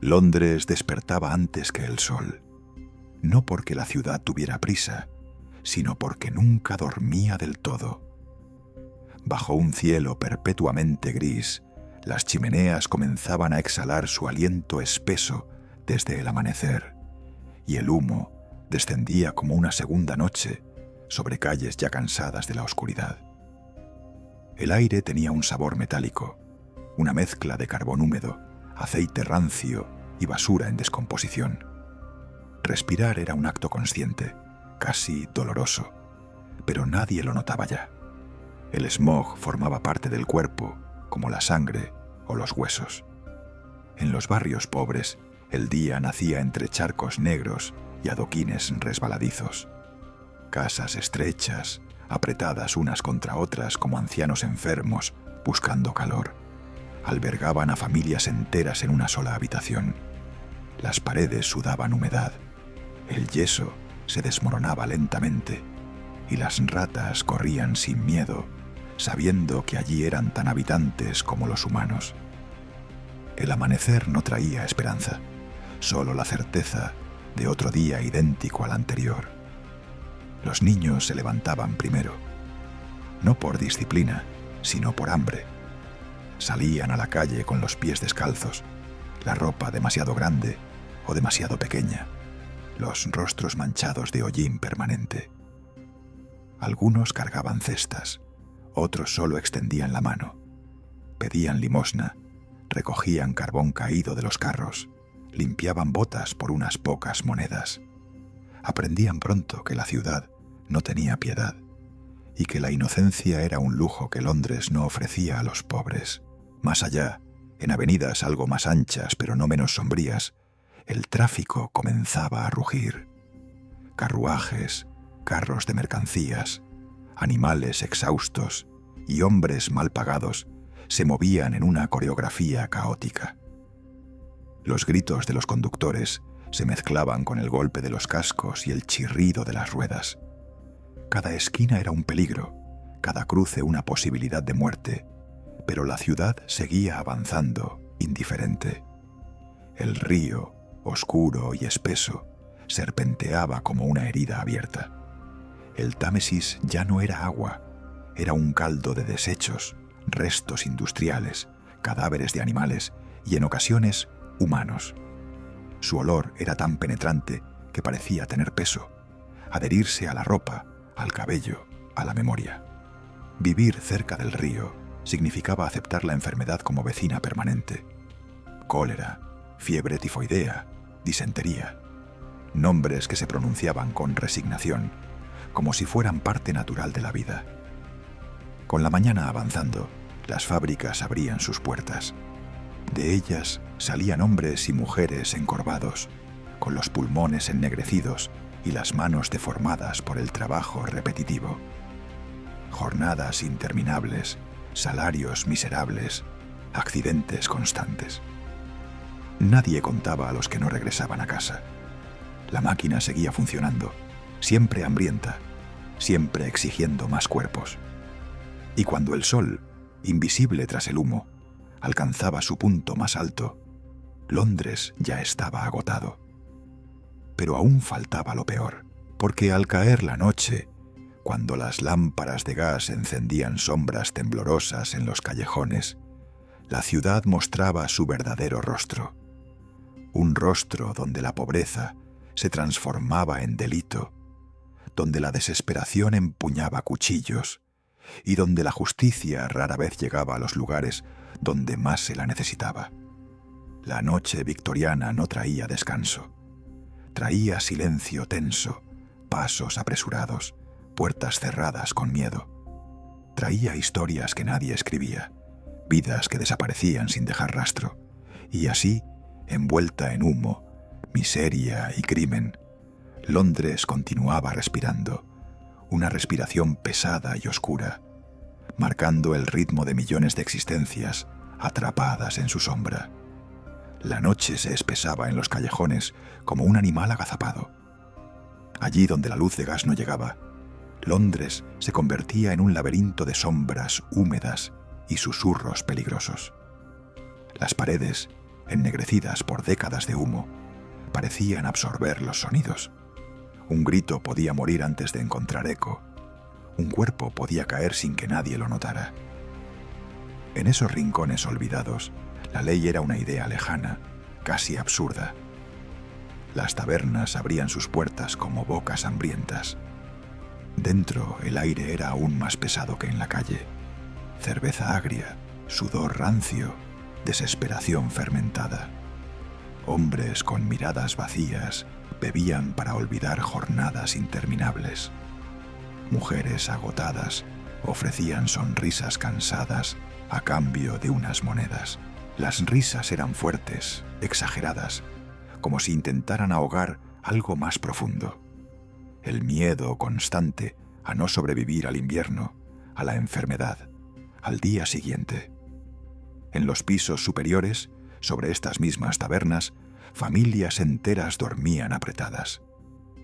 Londres despertaba antes que el sol, no porque la ciudad tuviera prisa, sino porque nunca dormía del todo. Bajo un cielo perpetuamente gris, las chimeneas comenzaban a exhalar su aliento espeso desde el amanecer, y el humo descendía como una segunda noche sobre calles ya cansadas de la oscuridad. El aire tenía un sabor metálico, una mezcla de carbón húmedo, aceite rancio y basura en descomposición. Respirar era un acto consciente, casi doloroso, pero nadie lo notaba ya. El smog formaba parte del cuerpo, como la sangre o los huesos. En los barrios pobres, el día nacía entre charcos negros y adoquines resbaladizos. Casas estrechas, apretadas unas contra otras como ancianos enfermos buscando calor, albergaban a familias enteras en una sola habitación. Las paredes sudaban humedad, el yeso se desmoronaba lentamente y las ratas corrían sin miedo, sabiendo que allí eran tan habitantes como los humanos. El amanecer no traía esperanza, solo la certeza de otro día idéntico al anterior. Los niños se levantaban primero, no por disciplina, sino por hambre. Salían a la calle con los pies descalzos, la ropa demasiado grande o demasiado pequeña, los rostros manchados de hollín permanente. Algunos cargaban cestas, otros solo extendían la mano. Pedían limosna, recogían carbón caído de los carros, limpiaban botas por unas pocas monedas. Aprendían pronto que la ciudad no tenía piedad y que la inocencia era un lujo que Londres no ofrecía a los pobres. Más allá, en avenidas algo más anchas pero no menos sombrías, el tráfico comenzaba a rugir. Carruajes, carros de mercancías, animales exhaustos y hombres mal pagados se movían en una coreografía caótica. Los gritos de los conductores se mezclaban con el golpe de los cascos y el chirrido de las ruedas. Cada esquina era un peligro, cada cruce una posibilidad de muerte, pero la ciudad seguía avanzando, indiferente. El río, oscuro y espeso, serpenteaba como una herida abierta. El Támesis ya no era agua, era un caldo de desechos, restos industriales, cadáveres de animales y en ocasiones humanos. Su olor era tan penetrante que parecía tener peso, adherirse a la ropa, al cabello, a la memoria. Vivir cerca del río significaba aceptar la enfermedad como vecina permanente. Cólera, fiebre tifoidea, disentería, nombres que se pronunciaban con resignación, como si fueran parte natural de la vida. Con la mañana avanzando, las fábricas abrían sus puertas. De ellas salían hombres y mujeres encorvados, con los pulmones ennegrecidos y las manos deformadas por el trabajo repetitivo. Jornadas interminables, salarios miserables, accidentes constantes. Nadie contaba a los que no regresaban a casa. La máquina seguía funcionando, siempre hambrienta, siempre exigiendo más cuerpos. Y cuando el sol, invisible tras el humo, alcanzaba su punto más alto, Londres ya estaba agotado. Pero aún faltaba lo peor, porque al caer la noche, cuando las lámparas de gas encendían sombras temblorosas en los callejones, la ciudad mostraba su verdadero rostro. Un rostro donde la pobreza se transformaba en delito, donde la desesperación empuñaba cuchillos y donde la justicia rara vez llegaba a los lugares donde más se la necesitaba. La noche victoriana no traía descanso. Traía silencio tenso, pasos apresurados, puertas cerradas con miedo. Traía historias que nadie escribía, vidas que desaparecían sin dejar rastro, y así, envuelta en humo, miseria y crimen, Londres continuaba respirando, una respiración pesada y oscura, marcando el ritmo de millones de existencias atrapadas en su sombra. La noche se espesaba en los callejones como un animal agazapado. Allí donde la luz de gas no llegaba, Londres se convertía en un laberinto de sombras húmedas y susurros peligrosos. Las paredes, ennegrecidas por décadas de humo, parecían absorber los sonidos. Un grito podía morir antes de encontrar eco. Un cuerpo podía caer sin que nadie lo notara. En esos rincones olvidados, la ley era una idea lejana, casi absurda. Las tabernas abrían sus puertas como bocas hambrientas. Dentro el aire era aún más pesado que en la calle. Cerveza agria, sudor rancio, desesperación fermentada. Hombres con miradas vacías bebían para olvidar jornadas interminables. Mujeres agotadas ofrecían sonrisas cansadas a cambio de unas monedas. Las risas eran fuertes, exageradas, como si intentaran ahogar algo más profundo. El miedo constante a no sobrevivir al invierno, a la enfermedad, al día siguiente. En los pisos superiores, sobre estas mismas tabernas, familias enteras dormían apretadas.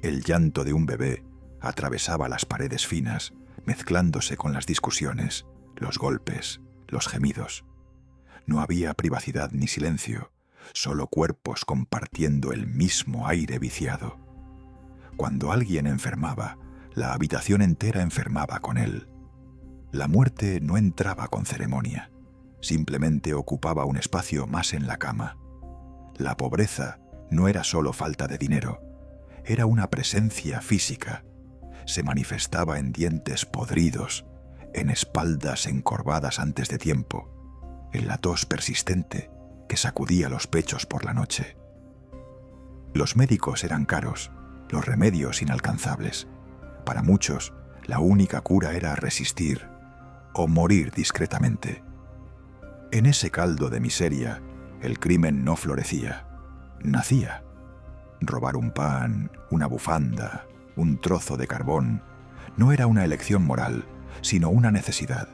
El llanto de un bebé atravesaba las paredes finas, mezclándose con las discusiones, los golpes, los gemidos. No había privacidad ni silencio, solo cuerpos compartiendo el mismo aire viciado. Cuando alguien enfermaba, la habitación entera enfermaba con él. La muerte no entraba con ceremonia, simplemente ocupaba un espacio más en la cama. La pobreza no era solo falta de dinero, era una presencia física. Se manifestaba en dientes podridos, en espaldas encorvadas antes de tiempo, en la tos persistente que sacudía los pechos por la noche. Los médicos eran caros, los remedios inalcanzables. Para muchos, la única cura era resistir o morir discretamente. En ese caldo de miseria, el crimen no florecía, nacía. Robar un pan, una bufanda, un trozo de carbón, no era una elección moral, sino una necesidad.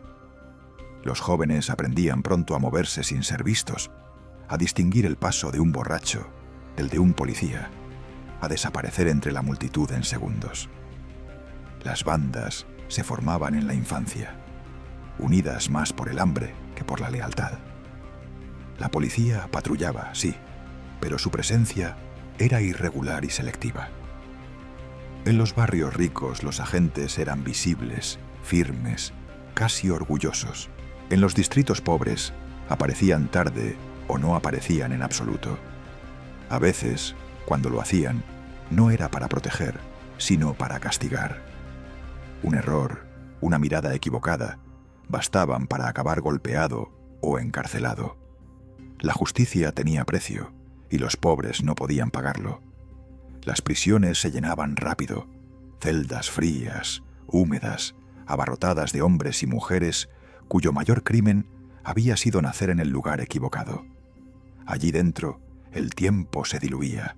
Los jóvenes aprendían pronto a moverse sin ser vistos, a distinguir el paso de un borracho del de un policía, a desaparecer entre la multitud en segundos. Las bandas se formaban en la infancia, unidas más por el hambre que por la lealtad. La policía patrullaba, sí, pero su presencia era irregular y selectiva. En los barrios ricos los agentes eran visibles, firmes, casi orgullosos. En los distritos pobres aparecían tarde o no aparecían en absoluto. A veces, cuando lo hacían, no era para proteger, sino para castigar. Un error, una mirada equivocada, bastaban para acabar golpeado o encarcelado. La justicia tenía precio y los pobres no podían pagarlo. Las prisiones se llenaban rápido, celdas frías, húmedas, abarrotadas de hombres y mujeres cuyo mayor crimen había sido nacer en el lugar equivocado. Allí dentro, el tiempo se diluía.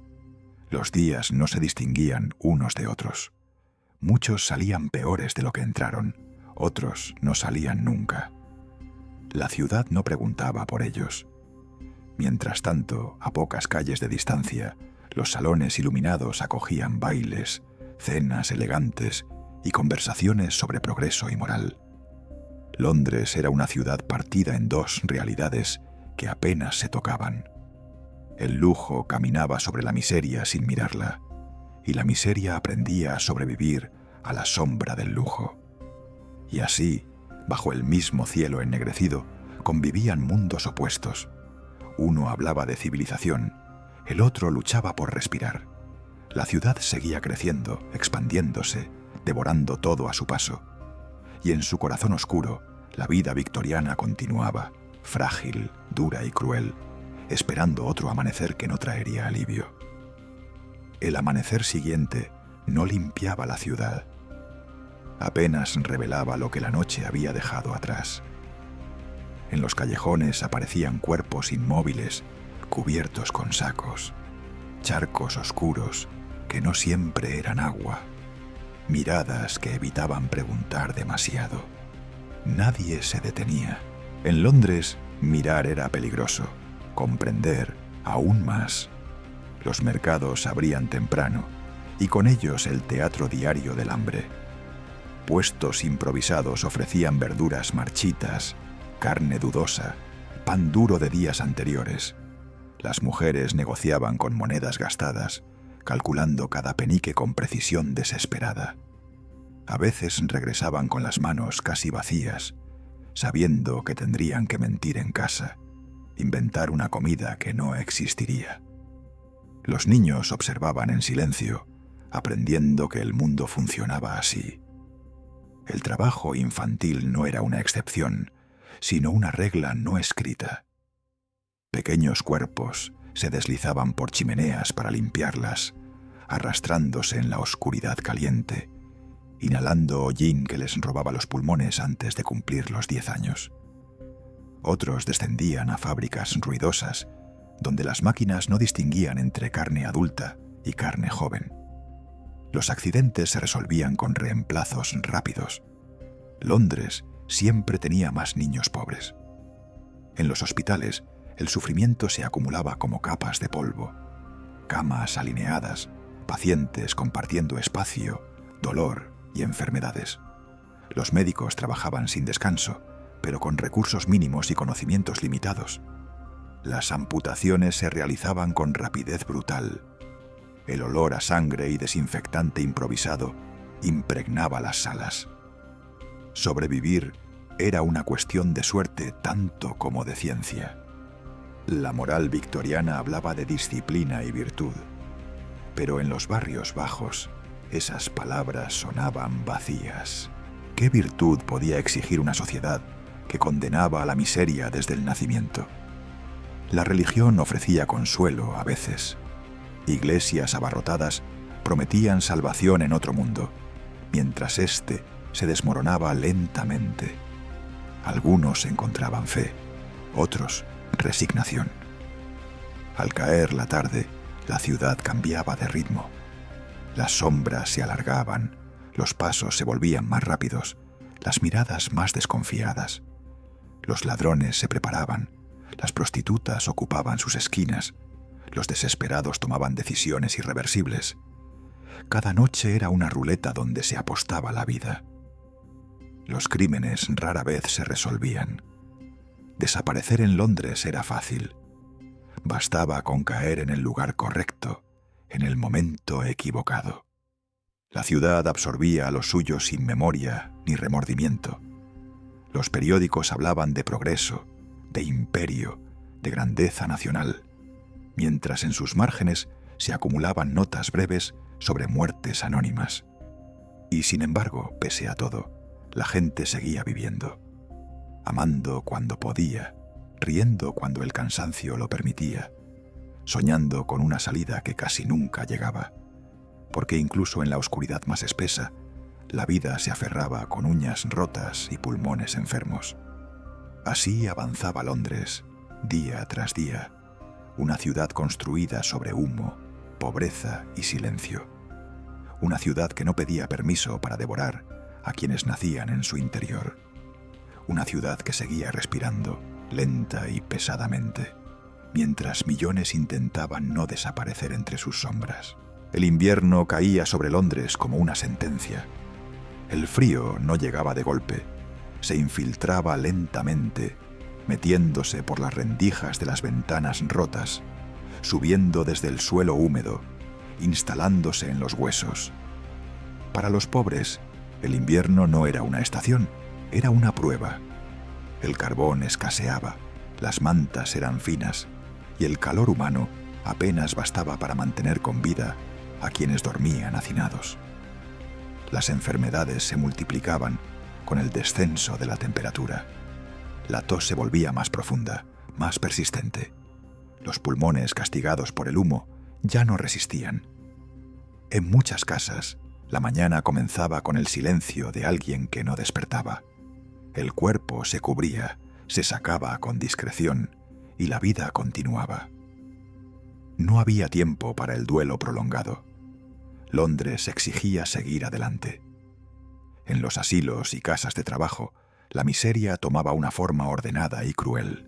Los días no se distinguían unos de otros. Muchos salían peores de lo que entraron, otros no salían nunca. La ciudad no preguntaba por ellos. Mientras tanto, a pocas calles de distancia, los salones iluminados acogían bailes, cenas elegantes y conversaciones sobre progreso y moral. Londres era una ciudad partida en dos realidades que apenas se tocaban. El lujo caminaba sobre la miseria sin mirarla, y la miseria aprendía a sobrevivir a la sombra del lujo. Y así, bajo el mismo cielo ennegrecido, convivían mundos opuestos. Uno hablaba de civilización, el otro luchaba por respirar. La ciudad seguía creciendo, expandiéndose, devorando todo a su paso. Y en su corazón oscuro, la vida victoriana continuaba, frágil, dura y cruel, esperando otro amanecer que no traería alivio. El amanecer siguiente no limpiaba la ciudad. Apenas revelaba lo que la noche había dejado atrás. En los callejones aparecían cuerpos inmóviles, cubiertos con sacos, charcos oscuros que no siempre eran agua, miradas que evitaban preguntar demasiado. Nadie se detenía. En Londres, mirar era peligroso, comprender aún más. Los mercados abrían temprano y con ellos el teatro diario del hambre. Puestos improvisados ofrecían verduras marchitas, carne dudosa, pan duro de días anteriores. Las mujeres negociaban con monedas gastadas, calculando cada penique con precisión desesperada. A veces regresaban con las manos casi vacías, sabiendo que tendrían que mentir en casa, inventar una comida que no existiría. Los niños observaban en silencio, aprendiendo que el mundo funcionaba así. El trabajo infantil no era una excepción, sino una regla no escrita. Pequeños cuerpos se deslizaban por chimeneas para limpiarlas, arrastrándose en la oscuridad caliente, inhalando hollín que les robaba los pulmones antes de cumplir los 10 años. Otros descendían a fábricas ruidosas, donde las máquinas no distinguían entre carne adulta y carne joven. Los accidentes se resolvían con reemplazos rápidos. Londres siempre tenía más niños pobres. En los hospitales, el sufrimiento se acumulaba como capas de polvo. Camas alineadas, pacientes compartiendo espacio, dolor y enfermedades. Los médicos trabajaban sin descanso, pero con recursos mínimos y conocimientos limitados. Las amputaciones se realizaban con rapidez brutal. El olor a sangre y desinfectante improvisado impregnaba las salas. Sobrevivir era una cuestión de suerte tanto como de ciencia. La moral victoriana hablaba de disciplina y virtud, pero en los barrios bajos esas palabras sonaban vacías. ¿Qué virtud podía exigir una sociedad que condenaba a la miseria desde el nacimiento? La religión ofrecía consuelo a veces. Iglesias abarrotadas prometían salvación en otro mundo, mientras éste se desmoronaba lentamente. Algunos encontraban fe, otros resignación. Al caer la tarde, la ciudad cambiaba de ritmo. Las sombras se alargaban, los pasos se volvían más rápidos, las miradas más desconfiadas. Los ladrones se preparaban, las prostitutas ocupaban sus esquinas, los desesperados tomaban decisiones irreversibles. Cada noche era una ruleta donde se apostaba la vida. Los crímenes rara vez se resolvían. Desaparecer en Londres era fácil. Bastaba con caer en el lugar correcto, en el momento equivocado. La ciudad absorbía a los suyos sin memoria ni remordimiento. Los periódicos hablaban de progreso, de imperio, de grandeza nacional, mientras en sus márgenes se acumulaban notas breves sobre muertes anónimas. Y sin embargo, pese a todo, la gente seguía viviendo, amando cuando podía, riendo cuando el cansancio lo permitía, soñando con una salida que casi nunca llegaba, porque incluso en la oscuridad más espesa, la vida se aferraba con uñas rotas y pulmones enfermos. Así avanzaba Londres, día tras día, una ciudad construida sobre humo, pobreza y silencio. Una ciudad que no pedía permiso para devorar a quienes nacían en su interior. Una ciudad que seguía respirando, lenta y pesadamente, mientras millones intentaban no desaparecer entre sus sombras. El invierno caía sobre Londres como una sentencia. El frío no llegaba de golpe, se infiltraba lentamente, metiéndose por las rendijas de las ventanas rotas, subiendo desde el suelo húmedo, instalándose en los huesos. Para los pobres, el invierno no era una estación, era una prueba. El carbón escaseaba, las mantas eran finas, y el calor humano apenas bastaba para mantener con vida a quienes dormían hacinados. Las enfermedades se multiplicaban con el descenso de la temperatura. La tos se volvía más profunda, más persistente. Los pulmones, castigados por el humo, ya no resistían. En muchas casas, la mañana comenzaba con el silencio de alguien que no despertaba. El cuerpo se cubría, se sacaba con discreción y la vida continuaba. No había tiempo para el duelo prolongado. Londres exigía seguir adelante. En los asilos y casas de trabajo, la miseria tomaba una forma ordenada y cruel.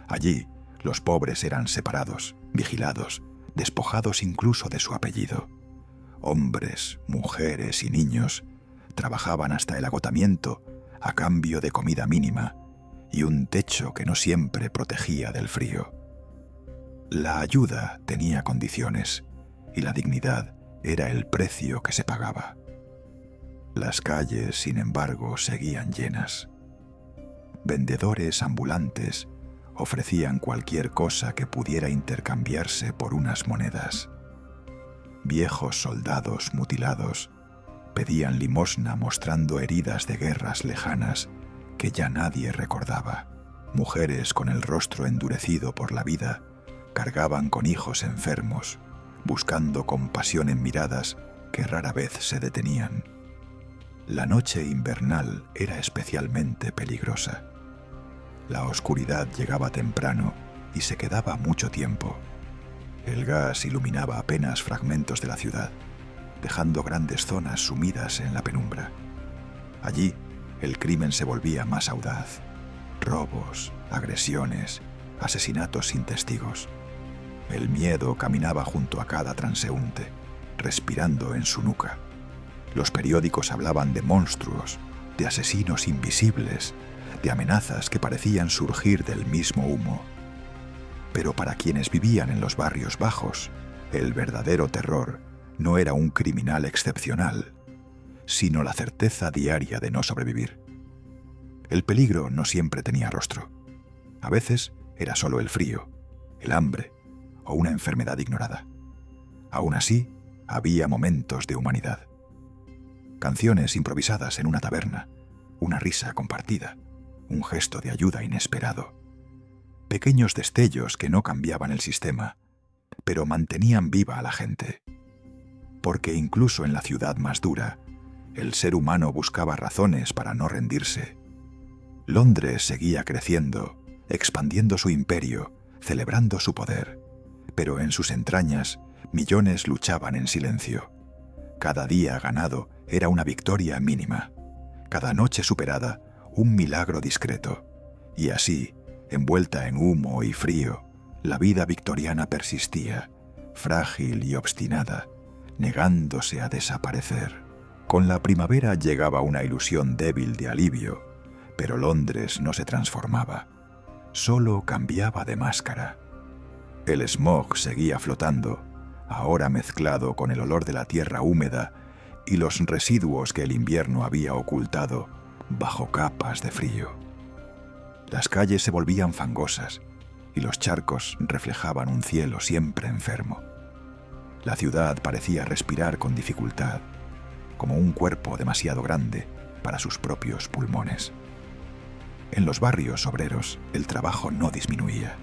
Allí, los pobres eran separados, vigilados, despojados incluso de su apellido. Hombres, mujeres y niños trabajaban hasta el agotamiento a cambio de comida mínima y un techo que no siempre protegía del frío. La ayuda tenía condiciones y la dignidad era el precio que se pagaba. Las calles, sin embargo, seguían llenas. Vendedores ambulantes ofrecían cualquier cosa que pudiera intercambiarse por unas monedas. Viejos soldados mutilados pedían limosna mostrando heridas de guerras lejanas que ya nadie recordaba. Mujeres con el rostro endurecido por la vida cargaban con hijos enfermos, buscando compasión en miradas que rara vez se detenían. La noche invernal era especialmente peligrosa. La oscuridad llegaba temprano y se quedaba mucho tiempo. El gas iluminaba apenas fragmentos de la ciudad, dejando grandes zonas sumidas en la penumbra. Allí, el crimen se volvía más audaz. Robos, agresiones, asesinatos sin testigos. El miedo caminaba junto a cada transeúnte, respirando en su nuca. Los periódicos hablaban de monstruos, de asesinos invisibles, de amenazas que parecían surgir del mismo humo. Pero para quienes vivían en los barrios bajos, el verdadero terror no era un criminal excepcional, sino la certeza diaria de no sobrevivir. El peligro no siempre tenía rostro. A veces era solo el frío, el hambre o una enfermedad ignorada. Aún así, había momentos de humanidad. Canciones improvisadas en una taberna, una risa compartida, un gesto de ayuda inesperado. Pequeños destellos que no cambiaban el sistema, pero mantenían viva a la gente. Porque incluso en la ciudad más dura, el ser humano buscaba razones para no rendirse. Londres seguía creciendo, expandiendo su imperio, celebrando su poder, pero en sus entrañas millones luchaban en silencio. Cada día ganado era una victoria mínima, cada noche superada un milagro discreto, y así, envuelta en humo y frío, la vida victoriana persistía, frágil y obstinada, negándose a desaparecer. Con la primavera llegaba una ilusión débil de alivio, pero Londres no se transformaba, solo cambiaba de máscara. El smog seguía flotando, ahora mezclado con el olor de la tierra húmeda y los residuos que el invierno había ocultado bajo capas de frío. Las calles se volvían fangosas y los charcos reflejaban un cielo siempre enfermo. La ciudad parecía respirar con dificultad, como un cuerpo demasiado grande para sus propios pulmones. En los barrios obreros el trabajo no disminuía.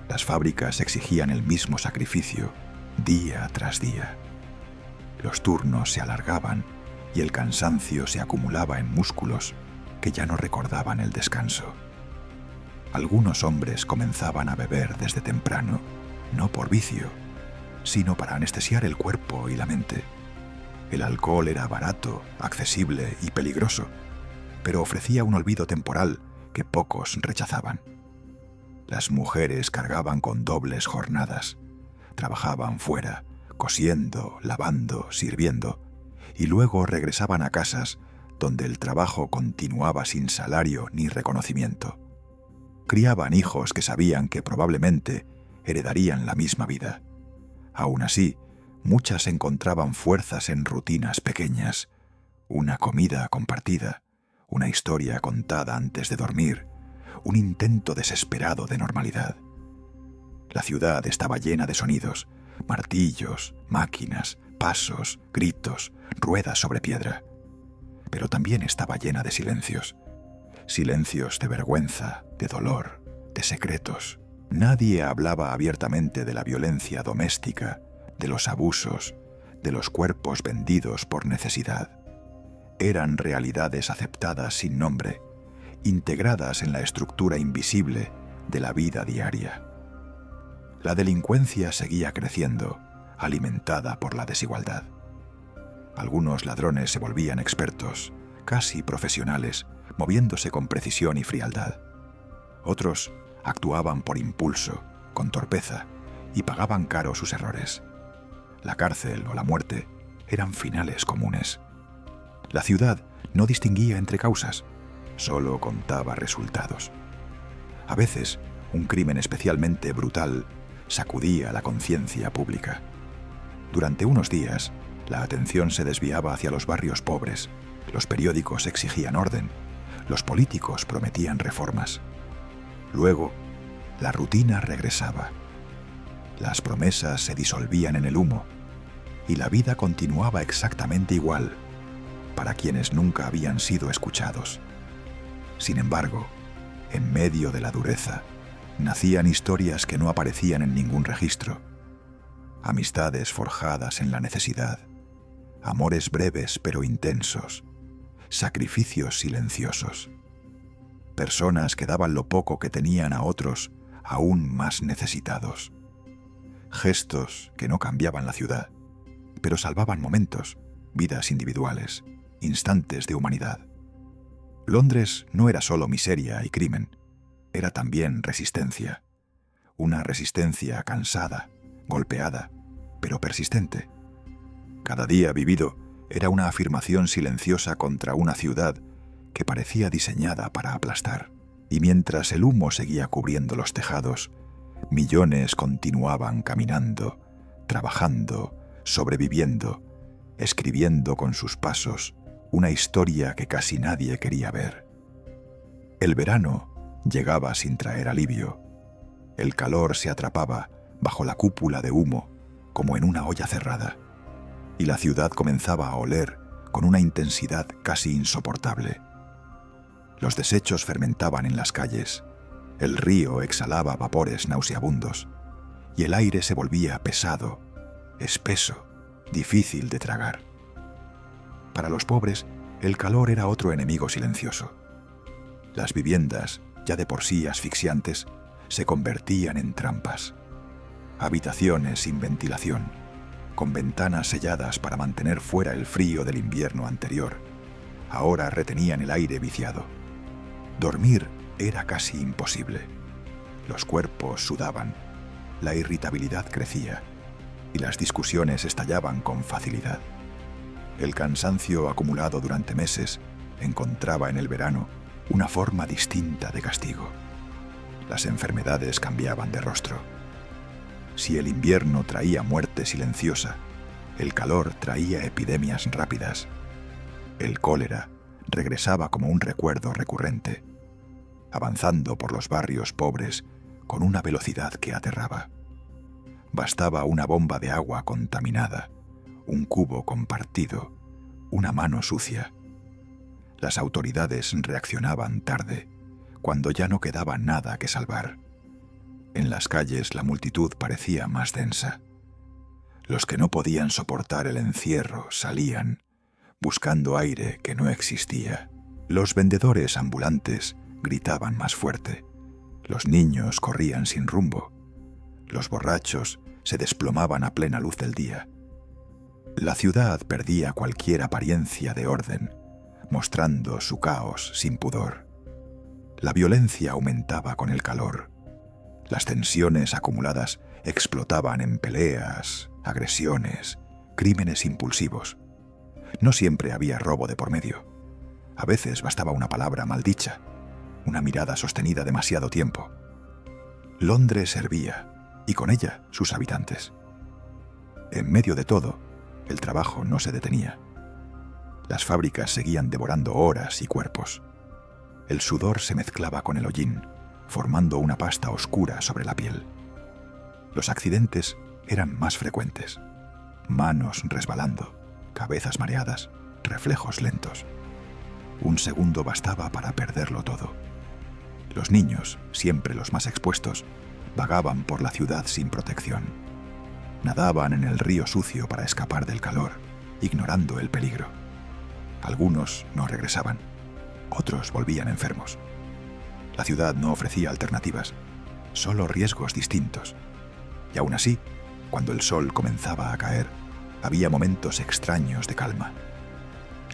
Las fábricas exigían el mismo sacrificio día tras día. Los turnos se alargaban y el cansancio se acumulaba en músculos que ya no recordaban el descanso. Algunos hombres comenzaban a beber desde temprano, no por vicio, sino para anestesiar el cuerpo y la mente. El alcohol era barato, accesible y peligroso, pero ofrecía un olvido temporal que pocos rechazaban. Las mujeres cargaban con dobles jornadas, trabajaban fuera, cosiendo, lavando, sirviendo, y luego regresaban a casas donde el trabajo continuaba sin salario ni reconocimiento. Criaban hijos que sabían que probablemente heredarían la misma vida. Aún así, muchas encontraban fuerzas en rutinas pequeñas, una comida compartida, una historia contada antes de dormir, un intento desesperado de normalidad. La ciudad estaba llena de sonidos, martillos, máquinas, pasos, gritos, ruedas sobre piedra. Pero también estaba llena de silencios. Silencios de vergüenza, de dolor, de secretos. Nadie hablaba abiertamente de la violencia doméstica, de los abusos, de los cuerpos vendidos por necesidad. Eran realidades aceptadas sin nombre, integradas en la estructura invisible de la vida diaria. La delincuencia seguía creciendo, alimentada por la desigualdad. Algunos ladrones se volvían expertos, casi profesionales, moviéndose con precisión y frialdad. Otros actuaban por impulso, con torpeza, y pagaban caro sus errores. La cárcel o la muerte eran finales comunes. La ciudad no distinguía entre causas, solo contaba resultados. A veces, un crimen especialmente brutal sacudía la conciencia pública. Durante unos días, la atención se desviaba hacia los barrios pobres, los periódicos exigían orden, los políticos prometían reformas. Luego, la rutina regresaba. Las promesas se disolvían en el humo y la vida continuaba exactamente igual para quienes nunca habían sido escuchados. Sin embargo, en medio de la dureza, nacían historias que no aparecían en ningún registro. Amistades forjadas en la necesidad, amores breves pero intensos, sacrificios silenciosos. Personas que daban lo poco que tenían a otros aún más necesitados. Gestos que no cambiaban la ciudad, pero salvaban momentos, vidas individuales, instantes de humanidad. Londres no era solo miseria y crimen, era también resistencia. Una resistencia cansada, golpeada, pero persistente. Cada día vivido era una afirmación silenciosa contra una ciudad que parecía diseñada para aplastar. Y mientras el humo seguía cubriendo los tejados, millones continuaban caminando, trabajando, sobreviviendo, escribiendo con sus pasos una historia que casi nadie quería ver. El verano llegaba sin traer alivio. El calor se atrapaba bajo la cúpula de humo como en una olla cerrada, y la ciudad comenzaba a oler con una intensidad casi insoportable. Los desechos fermentaban en las calles, el río exhalaba vapores nauseabundos, y el aire se volvía pesado, espeso, difícil de tragar. Para los pobres, el calor era otro enemigo silencioso. Las viviendas, ya de por sí asfixiantes, se convertían en trampas. Habitaciones sin ventilación, con ventanas selladas para mantener fuera el frío del invierno anterior, ahora retenían el aire viciado. Dormir era casi imposible. Los cuerpos sudaban, la irritabilidad crecía y las discusiones estallaban con facilidad. El cansancio acumulado durante meses encontraba en el verano una forma distinta de castigo. Las enfermedades cambiaban de rostro. Si el invierno traía muerte silenciosa, el calor traía epidemias rápidas. El cólera regresaba como un recuerdo recurrente, avanzando por los barrios pobres con una velocidad que aterraba. Bastaba una bomba de agua contaminada, un cubo compartido, una mano sucia. Las autoridades reaccionaban tarde, cuando ya no quedaba nada que salvar. En las calles la multitud parecía más densa. Los que no podían soportar el encierro salían, buscando aire que no existía. Los vendedores ambulantes gritaban más fuerte. Los niños corrían sin rumbo. Los borrachos se desplomaban a plena luz del día. La ciudad perdía cualquier apariencia de orden, mostrando su caos sin pudor. La violencia aumentaba con el calor. Las tensiones acumuladas explotaban en peleas, agresiones, crímenes impulsivos. No siempre había robo de por medio. A veces bastaba una palabra maldicha, una mirada sostenida demasiado tiempo. Londres hervía, y con ella sus habitantes. En medio de todo, el trabajo no se detenía. Las fábricas seguían devorando horas y cuerpos. El sudor se mezclaba con el hollín, formando una pasta oscura sobre la piel. Los accidentes eran más frecuentes. Manos resbalando, cabezas mareadas, reflejos lentos. Un segundo bastaba para perderlo todo. Los niños, siempre los más expuestos, vagaban por la ciudad sin protección. Nadaban en el río sucio para escapar del calor, ignorando el peligro. Algunos no regresaban, otros volvían enfermos. La ciudad no ofrecía alternativas, solo riesgos distintos. Y aún así, cuando el sol comenzaba a caer, había momentos extraños de calma.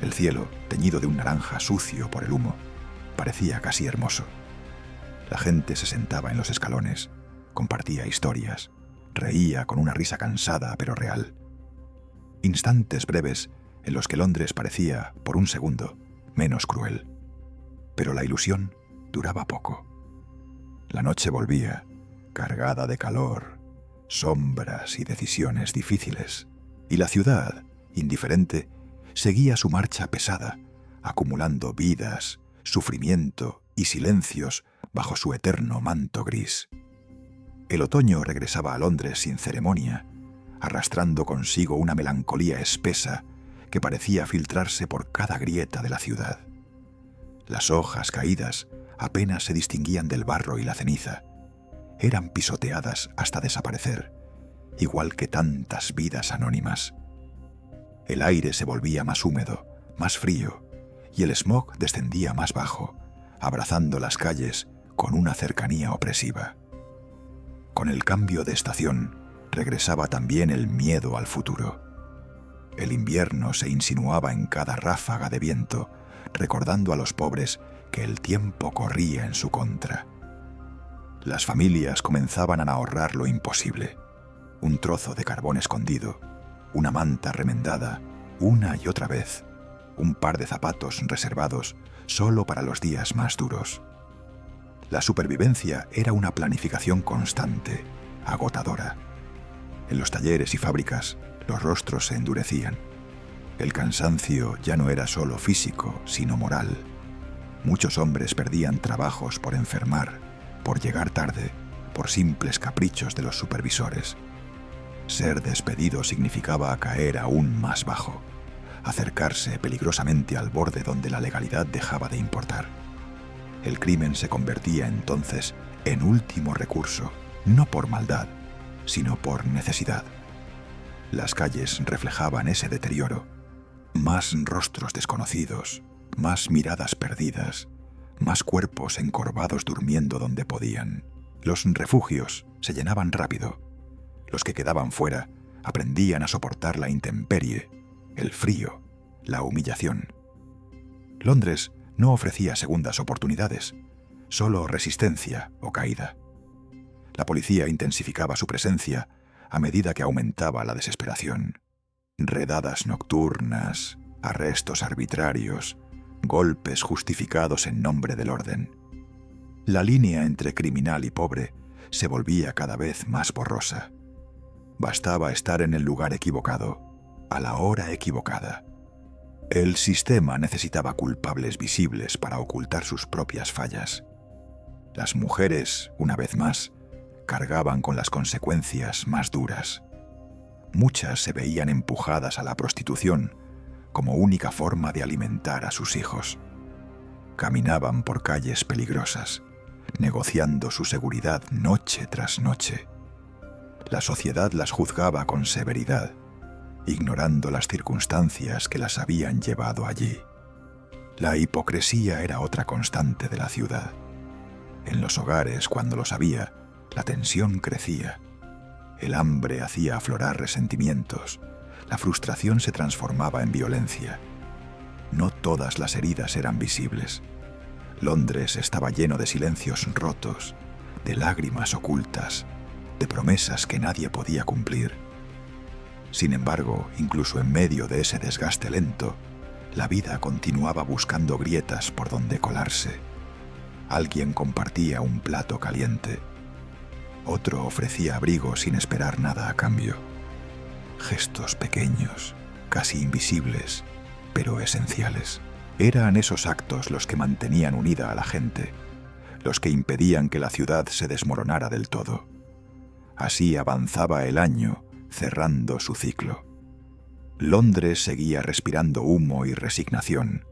El cielo, teñido de un naranja sucio por el humo, parecía casi hermoso. La gente se sentaba en los escalones, compartía historias, reía con una risa cansada pero real. Instantes breves en los que Londres parecía, por un segundo, menos cruel. Pero la ilusión duraba poco. La noche volvía, cargada de calor, sombras y decisiones difíciles. Y la ciudad, indiferente, seguía su marcha pesada, acumulando vidas, sufrimiento y silencios bajo su eterno manto gris. El otoño regresaba a Londres sin ceremonia, arrastrando consigo una melancolía espesa que parecía filtrarse por cada grieta de la ciudad. Las hojas caídas apenas se distinguían del barro y la ceniza. Eran pisoteadas hasta desaparecer, igual que tantas vidas anónimas. El aire se volvía más húmedo, más frío, y el smog descendía más bajo, abrazando las calles con una cercanía opresiva. Con el cambio de estación, regresaba también el miedo al futuro. El invierno se insinuaba en cada ráfaga de viento, recordando a los pobres que el tiempo corría en su contra. Las familias comenzaban a ahorrar lo imposible: un trozo de carbón escondido, una manta remendada, una y otra vez, un par de zapatos reservados solo para los días más duros. La supervivencia era una planificación constante, agotadora. En los talleres y fábricas, los rostros se endurecían. El cansancio ya no era solo físico, sino moral. Muchos hombres perdían trabajos por enfermar, por llegar tarde, por simples caprichos de los supervisores. Ser despedido significaba caer aún más bajo, acercarse peligrosamente al borde donde la legalidad dejaba de importar. El crimen se convertía entonces en último recurso, no por maldad, sino por necesidad. Las calles reflejaban ese deterioro: más rostros desconocidos, más miradas perdidas, más cuerpos encorvados durmiendo donde podían. Los refugios se llenaban rápido. Los que quedaban fuera aprendían a soportar la intemperie, el frío, la humillación. Londres no ofrecía segundas oportunidades, solo resistencia o caída. La policía intensificaba su presencia a medida que aumentaba la desesperación. Redadas nocturnas, arrestos arbitrarios, golpes justificados en nombre del orden. La línea entre criminal y pobre se volvía cada vez más borrosa. Bastaba estar en el lugar equivocado, a la hora equivocada. El sistema necesitaba culpables visibles para ocultar sus propias fallas. Las mujeres, una vez más, cargaban con las consecuencias más duras. Muchas se veían empujadas a la prostitución como única forma de alimentar a sus hijos. Caminaban por calles peligrosas, negociando su seguridad noche tras noche. La sociedad las juzgaba con severidad, ignorando las circunstancias que las habían llevado allí. La hipocresía era otra constante de la ciudad. En los hogares, cuando los había, la tensión crecía. El hambre hacía aflorar resentimientos. La frustración se transformaba en violencia. No todas las heridas eran visibles. Londres estaba lleno de silencios rotos, de lágrimas ocultas, de promesas que nadie podía cumplir. Sin embargo, incluso en medio de ese desgaste lento, la vida continuaba buscando grietas por donde colarse. Alguien compartía un plato caliente. Otro ofrecía abrigo sin esperar nada a cambio. Gestos pequeños, casi invisibles, pero esenciales. Eran esos actos los que mantenían unida a la gente, los que impedían que la ciudad se desmoronara del todo. Así avanzaba el año, cerrando su ciclo. Londres seguía respirando humo y resignación,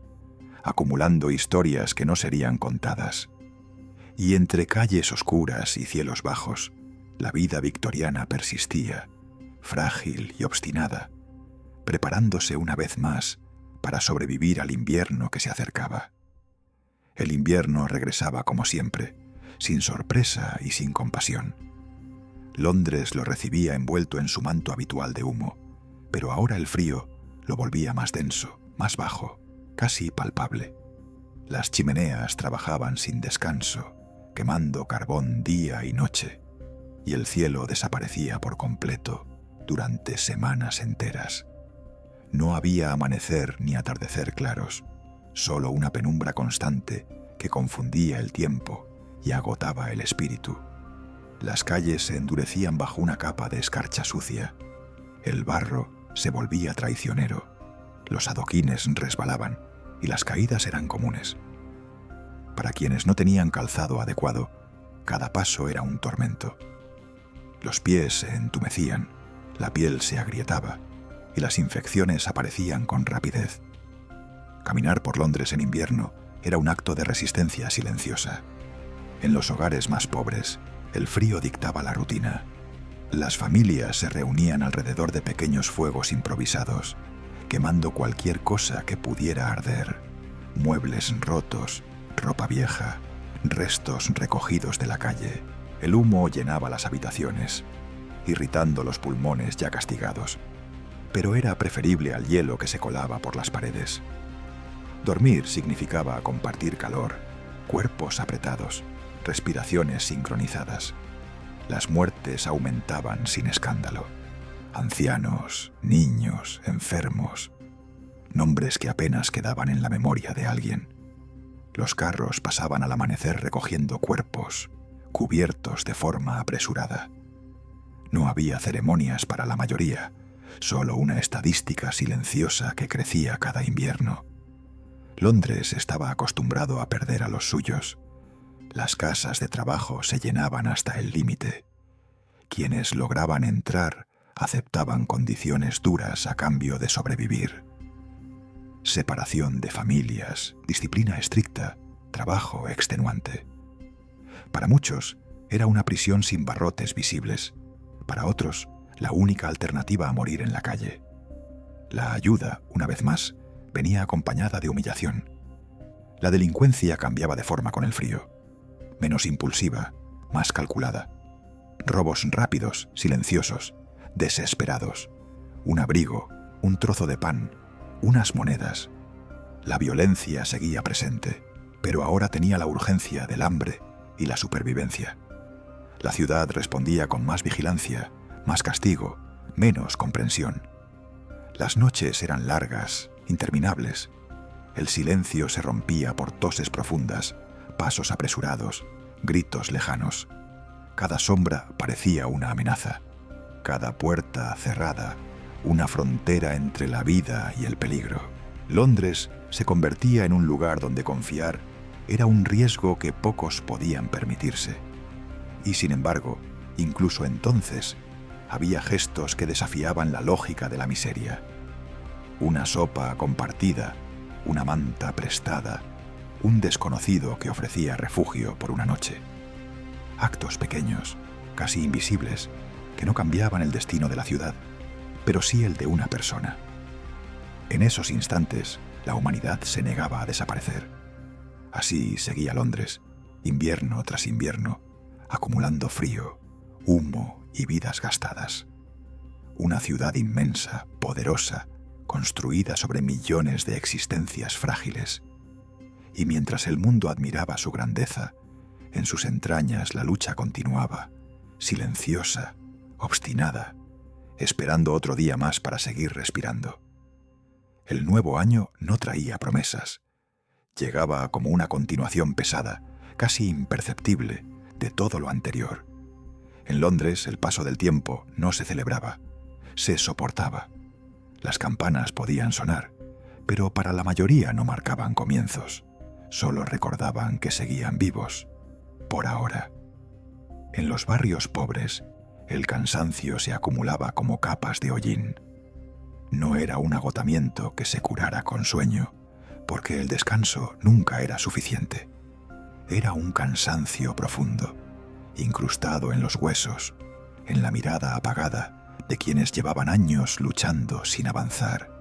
acumulando historias que no serían contadas. Y entre calles oscuras y cielos bajos, la vida victoriana persistía, frágil y obstinada, preparándose una vez más para sobrevivir al invierno que se acercaba. El invierno regresaba como siempre, sin sorpresa y sin compasión. Londres lo recibía envuelto en su manto habitual de humo, pero ahora el frío lo volvía más denso, más bajo, casi palpable. Las chimeneas trabajaban sin descanso, quemando carbón día y noche, y el cielo desaparecía por completo durante semanas enteras. No había amanecer ni atardecer claros, solo una penumbra constante que confundía el tiempo y agotaba el espíritu. Las calles se endurecían bajo una capa de escarcha sucia. El barro se volvía traicionero. Los adoquines resbalaban y las caídas eran comunes. Para quienes no tenían calzado adecuado, cada paso era un tormento. Los pies se entumecían, la piel se agrietaba y las infecciones aparecían con rapidez. Caminar por Londres en invierno era un acto de resistencia silenciosa. En los hogares más pobres, el frío dictaba la rutina. Las familias se reunían alrededor de pequeños fuegos improvisados, quemando cualquier cosa que pudiera arder: muebles rotos, ropa vieja, restos recogidos de la calle. El humo llenaba las habitaciones, irritando los pulmones ya castigados, pero era preferible al hielo que se colaba por las paredes. Dormir significaba compartir calor, cuerpos apretados, respiraciones sincronizadas. Las muertes aumentaban sin escándalo. Ancianos, niños, enfermos, nombres que apenas quedaban en la memoria de alguien. Los carros pasaban al amanecer recogiendo cuerpos, cubiertos de forma apresurada. No había ceremonias para la mayoría, solo una estadística silenciosa que crecía cada invierno. Londres estaba acostumbrado a perder a los suyos. Las casas de trabajo se llenaban hasta el límite. Quienes lograban entrar aceptaban condiciones duras a cambio de sobrevivir. Separación de familias, disciplina estricta, trabajo extenuante. Para muchos era una prisión sin barrotes visibles. Para otros, la única alternativa a morir en la calle. La ayuda, una vez más, venía acompañada de humillación. La delincuencia cambiaba de forma con el frío. Menos impulsiva, más calculada. Robos rápidos, silenciosos, desesperados. Un abrigo, un trozo de pan, unas monedas. La violencia seguía presente, pero ahora tenía la urgencia del hambre y la supervivencia. La ciudad respondía con más vigilancia, más castigo, menos comprensión. Las noches eran largas, interminables. El silencio se rompía por toses profundas, pasos apresurados, gritos lejanos. Cada sombra parecía una amenaza. Cada puerta cerrada, una frontera entre la vida y el peligro. Londres se convertía en un lugar donde confiar era un riesgo que pocos podían permitirse. Y sin embargo, incluso entonces, había gestos que desafiaban la lógica de la miseria. Una sopa compartida, una manta prestada, un desconocido que ofrecía refugio por una noche. Actos pequeños, casi invisibles, que no cambiaban el destino de la ciudad, pero sí el de una persona. En esos instantes, la humanidad se negaba a desaparecer. Así seguía Londres, invierno tras invierno, acumulando frío, humo y vidas gastadas. Una ciudad inmensa, poderosa, construida sobre millones de existencias frágiles. Y mientras el mundo admiraba su grandeza, en sus entrañas la lucha continuaba, silenciosa, obstinada, esperando otro día más para seguir respirando. El nuevo año no traía promesas. Llegaba como una continuación pesada, casi imperceptible, de todo lo anterior. En Londres el paso del tiempo no se celebraba, se soportaba. Las campanas podían sonar, pero para la mayoría no marcaban comienzos. Solo recordaban que seguían vivos, por ahora. En los barrios pobres, el cansancio se acumulaba como capas de hollín. No era un agotamiento que se curara con sueño, porque el descanso nunca era suficiente. Era un cansancio profundo, incrustado en los huesos, en la mirada apagada de quienes llevaban años luchando sin avanzar.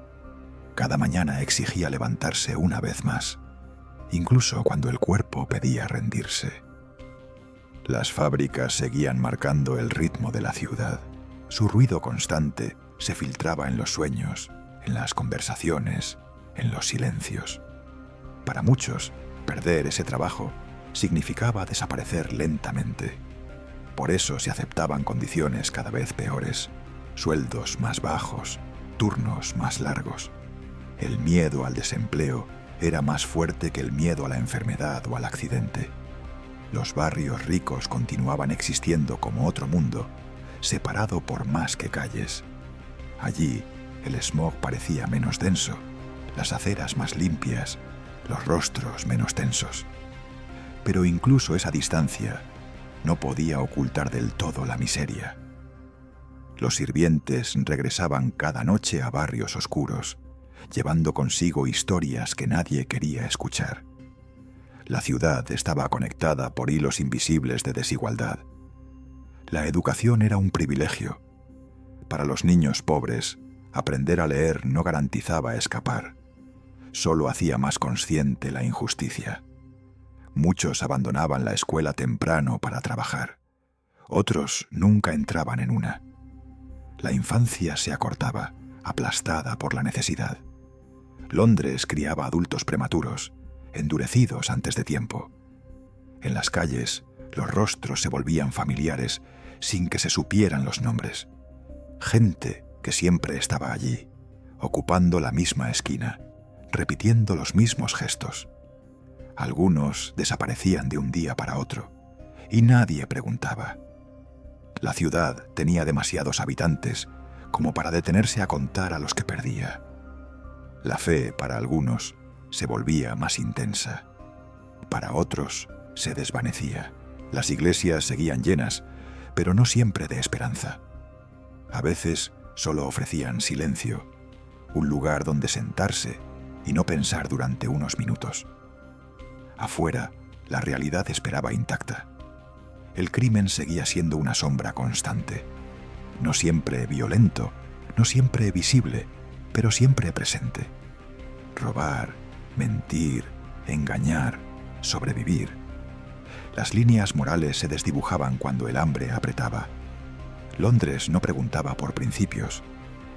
Cada mañana exigía levantarse una vez más, incluso cuando el cuerpo pedía rendirse. Las fábricas seguían marcando el ritmo de la ciudad. Su ruido constante se filtraba en los sueños, en las conversaciones, en los silencios. Para muchos, perder ese trabajo significaba desaparecer lentamente. Por eso se aceptaban condiciones cada vez peores, sueldos más bajos, turnos más largos. El miedo al desempleo era más fuerte que el miedo a la enfermedad o al accidente. Los barrios ricos continuaban existiendo como otro mundo, separado por más que calles. Allí, el smog parecía menos denso, las aceras más limpias, los rostros menos tensos. Pero incluso esa distancia no podía ocultar del todo la miseria. Los sirvientes regresaban cada noche a barrios oscuros, llevando consigo historias que nadie quería escuchar. La ciudad estaba conectada por hilos invisibles de desigualdad. La educación era un privilegio. Para los niños pobres, aprender a leer no garantizaba escapar. Solo hacía más consciente la injusticia. Muchos abandonaban la escuela temprano para trabajar. Otros nunca entraban en una. La infancia se acortaba, aplastada por la necesidad. Londres criaba adultos prematuros, endurecidos antes de tiempo. En las calles, los rostros se volvían familiares sin que se supieran los nombres. Gente que siempre estaba allí, ocupando la misma esquina, repitiendo los mismos gestos. Algunos desaparecían de un día para otro, y nadie preguntaba. La ciudad tenía demasiados habitantes como para detenerse a contar a los que perdía. La fe, para algunos, se volvía más intensa. Para otros, se desvanecía. Las iglesias seguían llenas, pero no siempre de esperanza. A veces solo ofrecían silencio, un lugar donde sentarse y no pensar durante unos minutos. Afuera, la realidad esperaba intacta. El crimen seguía siendo una sombra constante. No siempre violento, no siempre visible, pero siempre presente. Robar, mentir, engañar, sobrevivir. Las líneas morales se desdibujaban cuando el hambre apretaba. Londres no preguntaba por principios,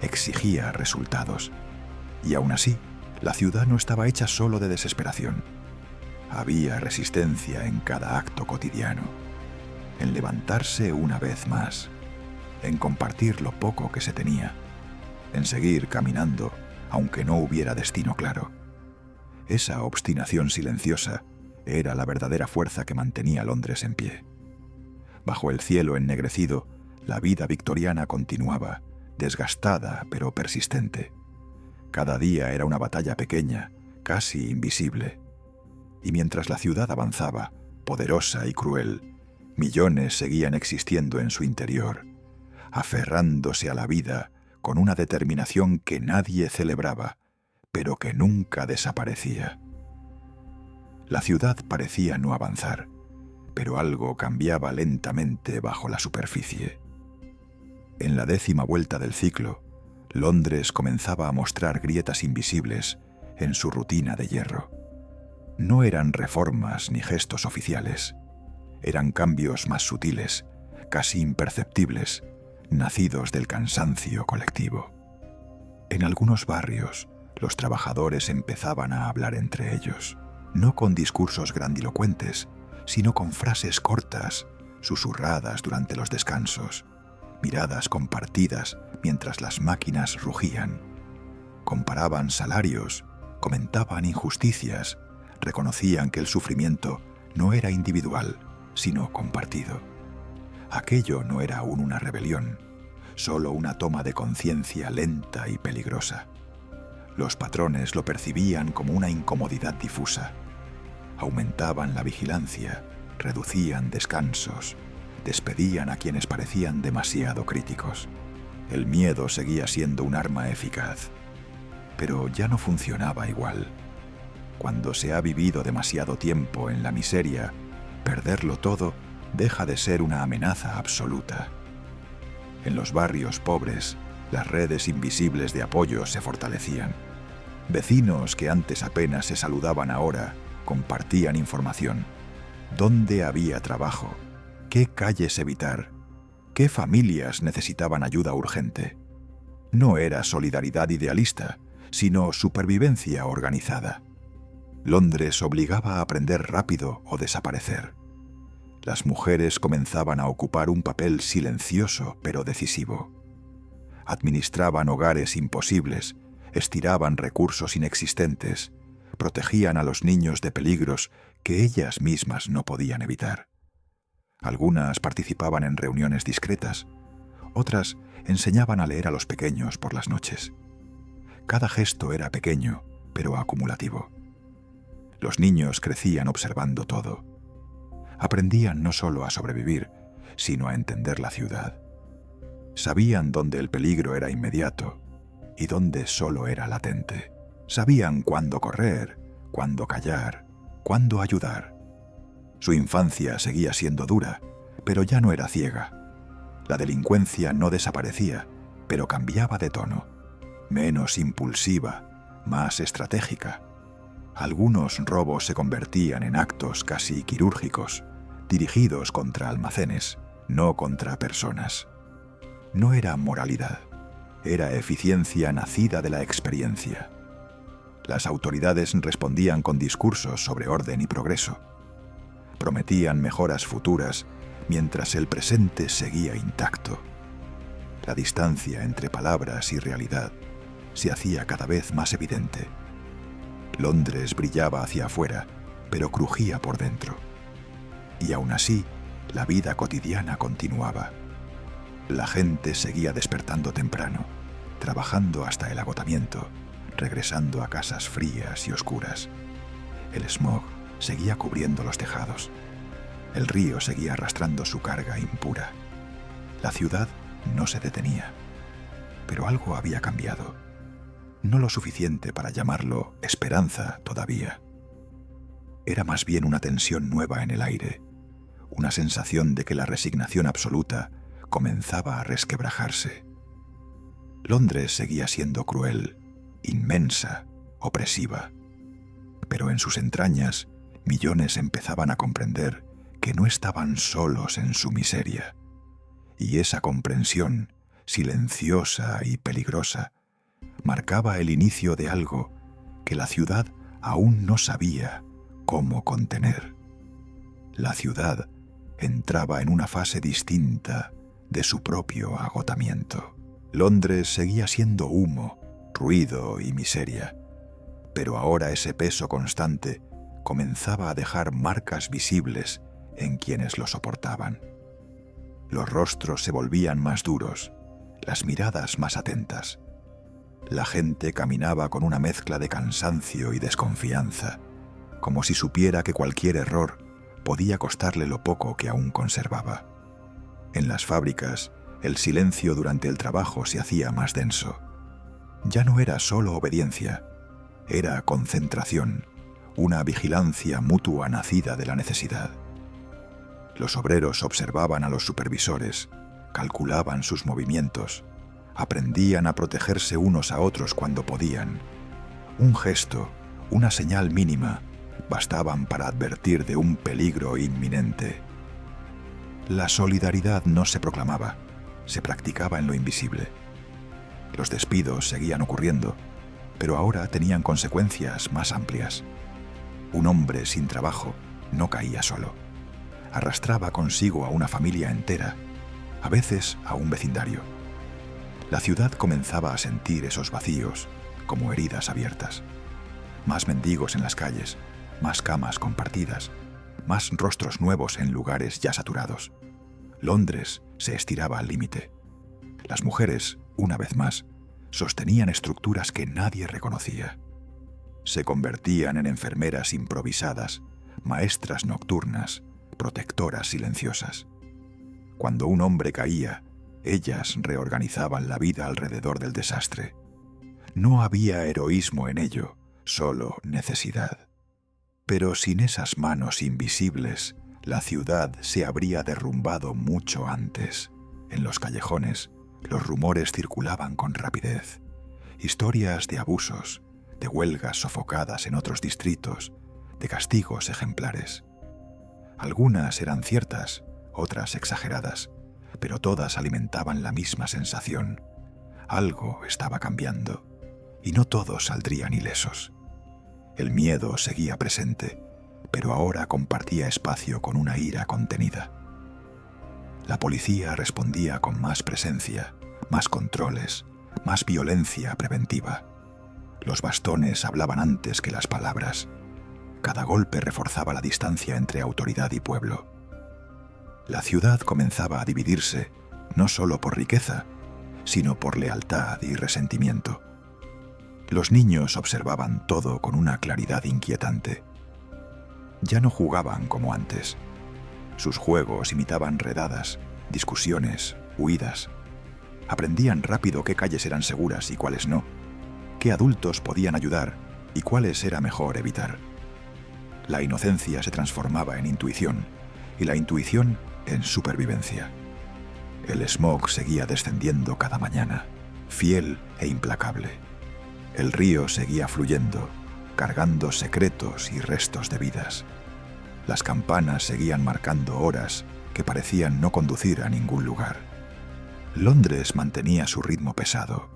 exigía resultados. Y aún así, la ciudad no estaba hecha solo de desesperación. Había resistencia en cada acto cotidiano, en levantarse una vez más, en compartir lo poco que se tenía, en seguir caminando aunque no hubiera destino claro. Esa obstinación silenciosa era la verdadera fuerza que mantenía Londres en pie. Bajo el cielo ennegrecido, la vida victoriana continuaba, desgastada pero persistente. Cada día era una batalla pequeña, casi invisible. Y mientras la ciudad avanzaba, poderosa y cruel, millones seguían existiendo en su interior, aferrándose a la vida con una determinación que nadie celebraba, pero que nunca desaparecía. La ciudad parecía no avanzar, pero algo cambiaba lentamente bajo la superficie. En la 10ª vuelta del ciclo, Londres comenzaba a mostrar grietas invisibles en su rutina de hierro. No eran reformas ni gestos oficiales. Eran cambios más sutiles, casi imperceptibles, nacidos del cansancio colectivo. En algunos barrios, los trabajadores empezaban a hablar entre ellos, no con discursos grandilocuentes, sino con frases cortas, susurradas durante los descansos, miradas compartidas mientras las máquinas rugían. Comparaban salarios, comentaban injusticias, reconocían que el sufrimiento no era individual, sino compartido. Aquello no era aún una rebelión, solo una toma de conciencia lenta y peligrosa. Los patrones lo percibían como una incomodidad difusa. Aumentaban la vigilancia, reducían descansos, despedían a quienes parecían demasiado críticos. El miedo seguía siendo un arma eficaz, pero ya no funcionaba igual. Cuando se ha vivido demasiado tiempo en la miseria, perderlo todo deja de ser una amenaza absoluta. En los barrios pobres, las redes invisibles de apoyo se fortalecían. Vecinos que antes apenas se saludaban ahora compartían información. ¿Dónde había trabajo? ¿Qué calles evitar? ¿Qué familias necesitaban ayuda urgente? No era solidaridad idealista, sino supervivencia organizada. Londres obligaba a aprender rápido o desaparecer. Las mujeres comenzaban a ocupar un papel silencioso pero decisivo. Administraban hogares imposibles, estiraban recursos inexistentes, protegían a los niños de peligros que ellas mismas no podían evitar. Algunas participaban en reuniones discretas, otras enseñaban a leer a los pequeños por las noches. Cada gesto era pequeño, pero acumulativo. Los niños crecían observando todo. Aprendían no solo a sobrevivir, sino a entender la ciudad. Sabían dónde el peligro era inmediato y dónde solo era latente. Sabían cuándo correr, cuándo callar, cuándo ayudar. Su infancia seguía siendo dura, pero ya no era ciega. La delincuencia no desaparecía, pero cambiaba de tono. Menos impulsiva, más estratégica. Algunos robos se convertían en actos casi quirúrgicos, dirigidos contra almacenes, no contra personas. No era moralidad, era eficiencia nacida de la experiencia. Las autoridades respondían con discursos sobre orden y progreso. Prometían mejoras futuras mientras el presente seguía intacto. La distancia entre palabras y realidad se hacía cada vez más evidente. Londres brillaba hacia afuera, pero crujía por dentro. Y aún así, la vida cotidiana continuaba. La gente seguía despertando temprano, trabajando hasta el agotamiento, regresando a casas frías y oscuras. El smog seguía cubriendo los tejados. El río seguía arrastrando su carga impura. La ciudad no se detenía. Pero algo había cambiado. No lo suficiente para llamarlo esperanza todavía. Era más bien una tensión nueva en el aire, una sensación de que la resignación absoluta comenzaba a resquebrajarse. Londres seguía siendo cruel, inmensa, opresiva. Pero en sus entrañas, millones empezaban a comprender que no estaban solos en su miseria. Y esa comprensión, silenciosa y peligrosa, marcaba el inicio de algo que la ciudad aún no sabía cómo contener. La ciudad entraba en una fase distinta de su propio agotamiento. Londres seguía siendo humo, ruido y miseria, pero ahora ese peso constante comenzaba a dejar marcas visibles en quienes lo soportaban. Los rostros se volvían más duros, las miradas más atentas. La gente caminaba con una mezcla de cansancio y desconfianza, como si supiera que cualquier error podía costarle lo poco que aún conservaba. En las fábricas, el silencio durante el trabajo se hacía más denso. Ya no era solo obediencia, era concentración, una vigilancia mutua nacida de la necesidad. Los obreros observaban a los supervisores, calculaban sus movimientos, aprendían a protegerse unos a otros cuando podían. Un gesto, una señal mínima, bastaban para advertir de un peligro inminente. La solidaridad no se proclamaba, se practicaba en lo invisible. Los despidos seguían ocurriendo, pero ahora tenían consecuencias más amplias. Un hombre sin trabajo no caía solo. Arrastraba consigo a una familia entera, a veces a un vecindario. La ciudad comenzaba a sentir esos vacíos como heridas abiertas. Más mendigos en las calles, más camas compartidas, más rostros nuevos en lugares ya saturados. Londres se estiraba al límite. Las mujeres, una vez más, sostenían estructuras que nadie reconocía. Se convertían en enfermeras improvisadas, maestras nocturnas, protectoras silenciosas. Cuando un hombre caía, ellas reorganizaban la vida alrededor del desastre. No había heroísmo en ello, solo necesidad. Pero sin esas manos invisibles, la ciudad se habría derrumbado mucho antes. En los callejones, los rumores circulaban con rapidez. Historias de abusos, de huelgas sofocadas en otros distritos, de castigos ejemplares. Algunas eran ciertas, otras exageradas, pero todas alimentaban la misma sensación. Algo estaba cambiando, y no todos saldrían ilesos. El miedo seguía presente, pero ahora compartía espacio con una ira contenida. La policía respondía con más presencia, más controles, más violencia preventiva. Los bastones hablaban antes que las palabras. Cada golpe reforzaba la distancia entre autoridad y pueblo. La ciudad comenzaba a dividirse, no solo por riqueza, sino por lealtad y resentimiento. Los niños observaban todo con una claridad inquietante. Ya no jugaban como antes. Sus juegos imitaban redadas, discusiones, huidas. Aprendían rápido qué calles eran seguras y cuáles no, qué adultos podían ayudar y cuáles era mejor evitar. La inocencia se transformaba en intuición y la intuición en supervivencia. El smog seguía descendiendo cada mañana, fiel e implacable. El río seguía fluyendo, cargando secretos y restos de vidas. Las campanas seguían marcando horas que parecían no conducir a ningún lugar. Londres mantenía su ritmo pesado,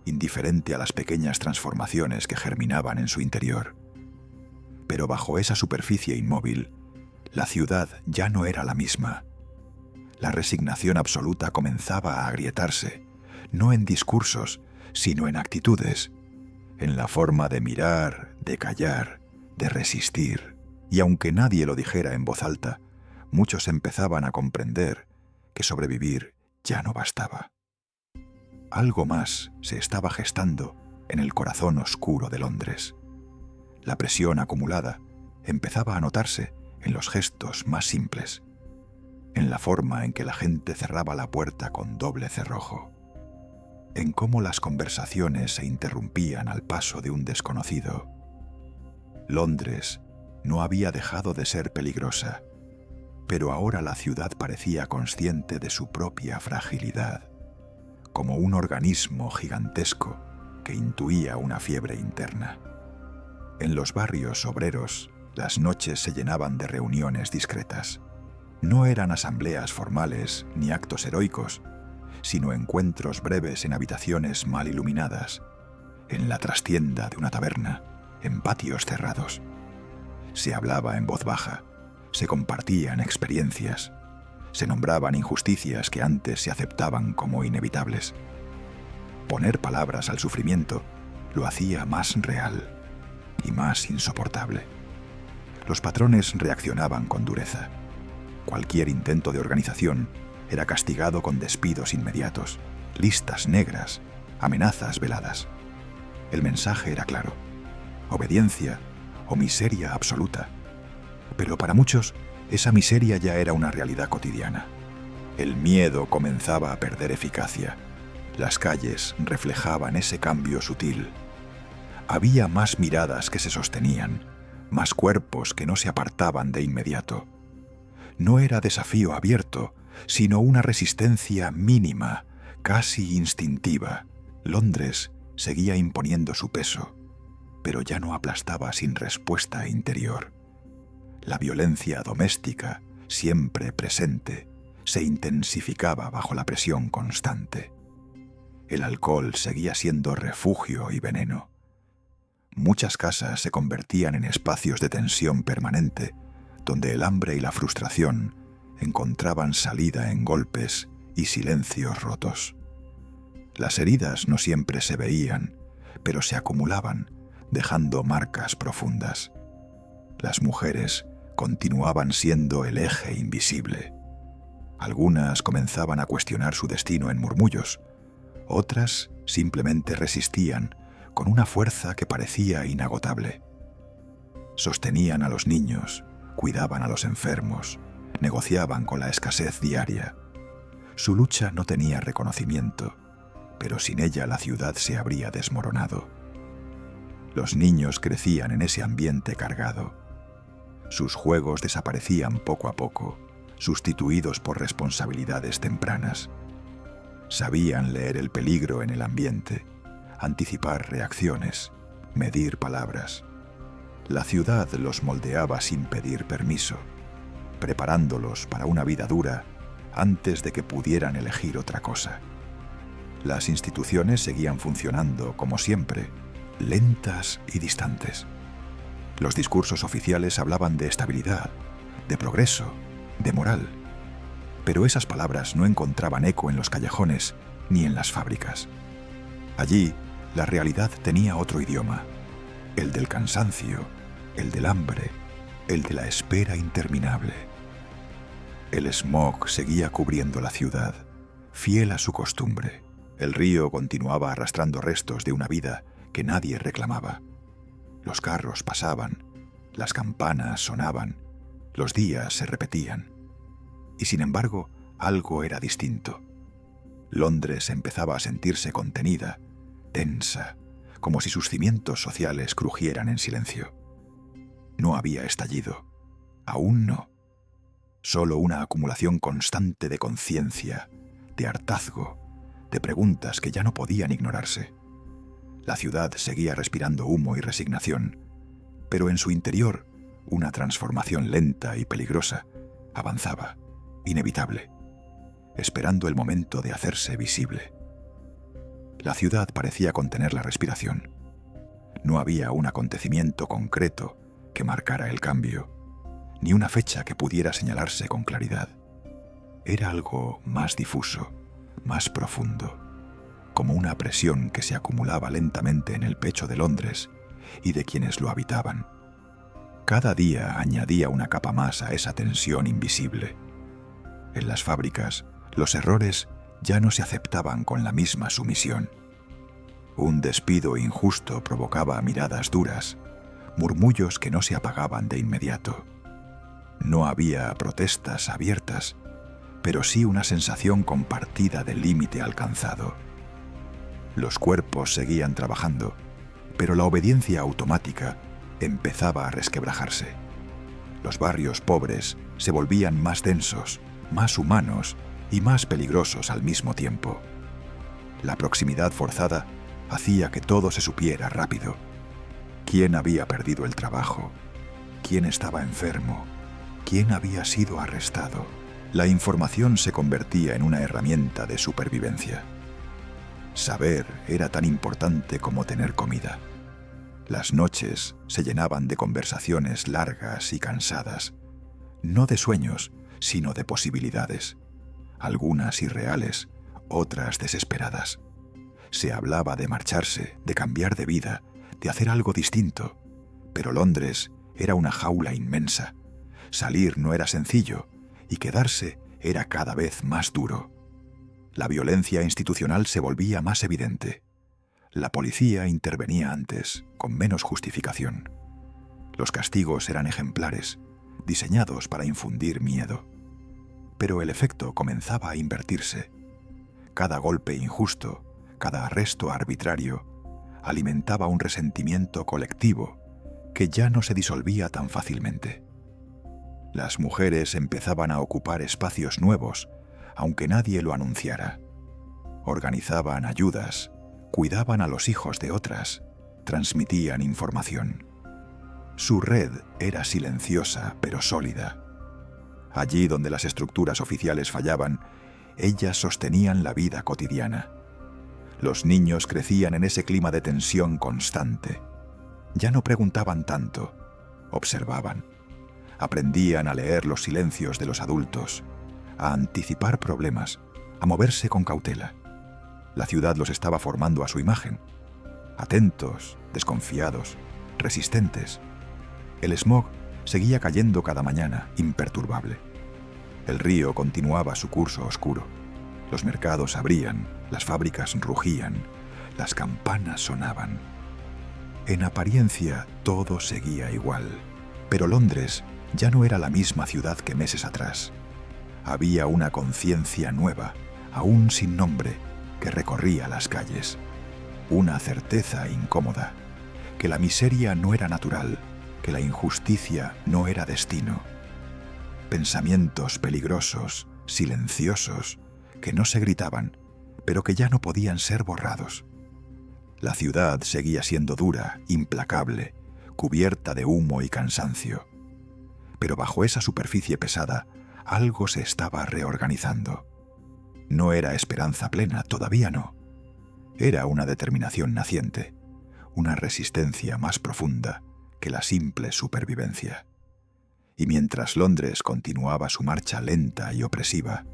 indiferente a las pequeñas transformaciones que germinaban en su interior. Pero bajo esa superficie inmóvil, la ciudad ya no era la misma. La resignación absoluta comenzaba a agrietarse, no en discursos, sino en actitudes, en la forma de mirar, de callar, de resistir. Y aunque nadie lo dijera en voz alta, muchos empezaban a comprender que sobrevivir ya no bastaba. Algo más se estaba gestando en el corazón oscuro de Londres. La presión acumulada empezaba a notarse en los gestos más simples, en la forma en que la gente cerraba la puerta con doble cerrojo, en cómo las conversaciones se interrumpían al paso de un desconocido. Londres no había dejado de ser peligrosa, pero ahora la ciudad parecía consciente de su propia fragilidad, como un organismo gigantesco que intuía una fiebre interna. En los barrios obreros, las noches se llenaban de reuniones discretas. No eran asambleas formales ni actos heroicos, sino encuentros breves en habitaciones mal iluminadas, en la trastienda de una taberna, en patios cerrados. Se hablaba en voz baja, se compartían experiencias, se nombraban injusticias que antes se aceptaban como inevitables. Poner palabras al sufrimiento lo hacía más real y más insoportable. Los patrones reaccionaban con dureza. Cualquier intento de organización era castigado con despidos inmediatos, listas negras, amenazas veladas. El mensaje era claro: obediencia o miseria absoluta. Pero para muchos, esa miseria ya era una realidad cotidiana. El miedo comenzaba a perder eficacia. Las calles reflejaban ese cambio sutil. Había más miradas que se sostenían, más cuerpos que no se apartaban de inmediato. No era desafío abierto, sino una resistencia mínima, casi instintiva. Londres seguía imponiendo su peso, pero ya no aplastaba sin respuesta interior. La violencia doméstica, siempre presente, se intensificaba bajo la presión constante. El alcohol seguía siendo refugio y veneno. Muchas casas se convertían en espacios de tensión permanente, donde el hambre y la frustración encontraban salida en golpes y silencios rotos. Las heridas no siempre se veían, pero se acumulaban, dejando marcas profundas. Las mujeres continuaban siendo el eje invisible. Algunas comenzaban a cuestionar su destino en murmullos, otras simplemente resistían con una fuerza que parecía inagotable. Sostenían a los niños, cuidaban a los enfermos, negociaban con la escasez diaria. Su lucha no tenía reconocimiento, pero sin ella la ciudad se habría desmoronado. Los niños crecían en ese ambiente cargado. Sus juegos desaparecían poco a poco, sustituidos por responsabilidades tempranas. Sabían leer el peligro en el ambiente, anticipar reacciones, medir palabras. La ciudad los moldeaba sin pedir permiso, preparándolos para una vida dura antes de que pudieran elegir otra cosa. Las instituciones seguían funcionando como siempre, lentas y distantes. Los discursos oficiales hablaban de estabilidad, de progreso, de moral. Pero esas palabras no encontraban eco en los callejones ni en las fábricas. Allí, la realidad tenía otro idioma, el del cansancio, el del hambre, el de la espera interminable. El smog seguía cubriendo la ciudad, fiel a su costumbre. El río continuaba arrastrando restos de una vida que nadie reclamaba. Los carros pasaban, las campanas sonaban, los días se repetían. Y sin embargo, algo era distinto. Londres empezaba a sentirse contenida, tensa, como si sus cimientos sociales crujieran en silencio. No había estallido. Aún no. Solo una acumulación constante de conciencia, de hartazgo, de preguntas que ya no podían ignorarse. La ciudad seguía respirando humo y resignación, pero en su interior una transformación lenta y peligrosa avanzaba, inevitable, esperando el momento de hacerse visible. La ciudad parecía contener la respiración. No había un acontecimiento concreto que marcara el cambio, ni una fecha que pudiera señalarse con claridad. Era algo más difuso, más profundo, como una presión que se acumulaba lentamente en el pecho de Londres y de quienes lo habitaban. Cada día añadía una capa más a esa tensión invisible. En las fábricas, los errores ya no se aceptaban con la misma sumisión. Un despido injusto provocaba miradas duras, murmullos que no se apagaban de inmediato. No había protestas abiertas, pero sí una sensación compartida del límite alcanzado. Los cuerpos seguían trabajando, pero la obediencia automática empezaba a resquebrajarse. Los barrios pobres se volvían más densos, más humanos y más peligrosos al mismo tiempo. La proximidad forzada hacía que todo se supiera rápido. ¿Quién había perdido el trabajo? ¿Quién estaba enfermo? ¿Quién había sido arrestado? La información se convertía en una herramienta de supervivencia. Saber era tan importante como tener comida. Las noches se llenaban de conversaciones largas y cansadas, no de sueños, sino de posibilidades, algunas irreales, otras desesperadas. Se hablaba de marcharse, de cambiar de vida, de hacer algo distinto, pero Londres era una jaula inmensa. Salir no era sencillo y quedarse era cada vez más duro. La violencia institucional se volvía más evidente. La policía intervenía antes, con menos justificación. Los castigos eran ejemplares, diseñados para infundir miedo. Pero el efecto comenzaba a invertirse. Cada golpe injusto, cada arresto arbitrario, alimentaba un resentimiento colectivo que ya no se disolvía tan fácilmente. Las mujeres empezaban a ocupar espacios nuevos, aunque nadie lo anunciara. Organizaban ayudas, cuidaban a los hijos de otras, transmitían información. Su red era silenciosa pero sólida. Allí donde las estructuras oficiales fallaban, ellas sostenían la vida cotidiana. Los niños crecían en ese clima de tensión constante. Ya no preguntaban tanto, observaban. Aprendían a leer los silencios de los adultos, a anticipar problemas, a moverse con cautela. La ciudad los estaba formando a su imagen. Atentos, desconfiados, resistentes. El smog seguía cayendo cada mañana, imperturbable. El río continuaba su curso oscuro. Los mercados abrían, las fábricas rugían, las campanas sonaban. En apariencia todo seguía igual, pero Londres ya no era la misma ciudad que meses atrás. Había una conciencia nueva, aún sin nombre, que recorría las calles. Una certeza incómoda, que la miseria no era natural, que la injusticia no era destino. Pensamientos peligrosos, silenciosos, que no se gritaban, pero que ya no podían ser borrados. La ciudad seguía siendo dura, implacable, cubierta de humo y cansancio. Pero bajo esa superficie pesada, algo se estaba reorganizando. No era esperanza plena, todavía no. Era una determinación naciente, una resistencia más profunda que la simple supervivencia. Y mientras Londres continuaba su marcha lenta y opresiva,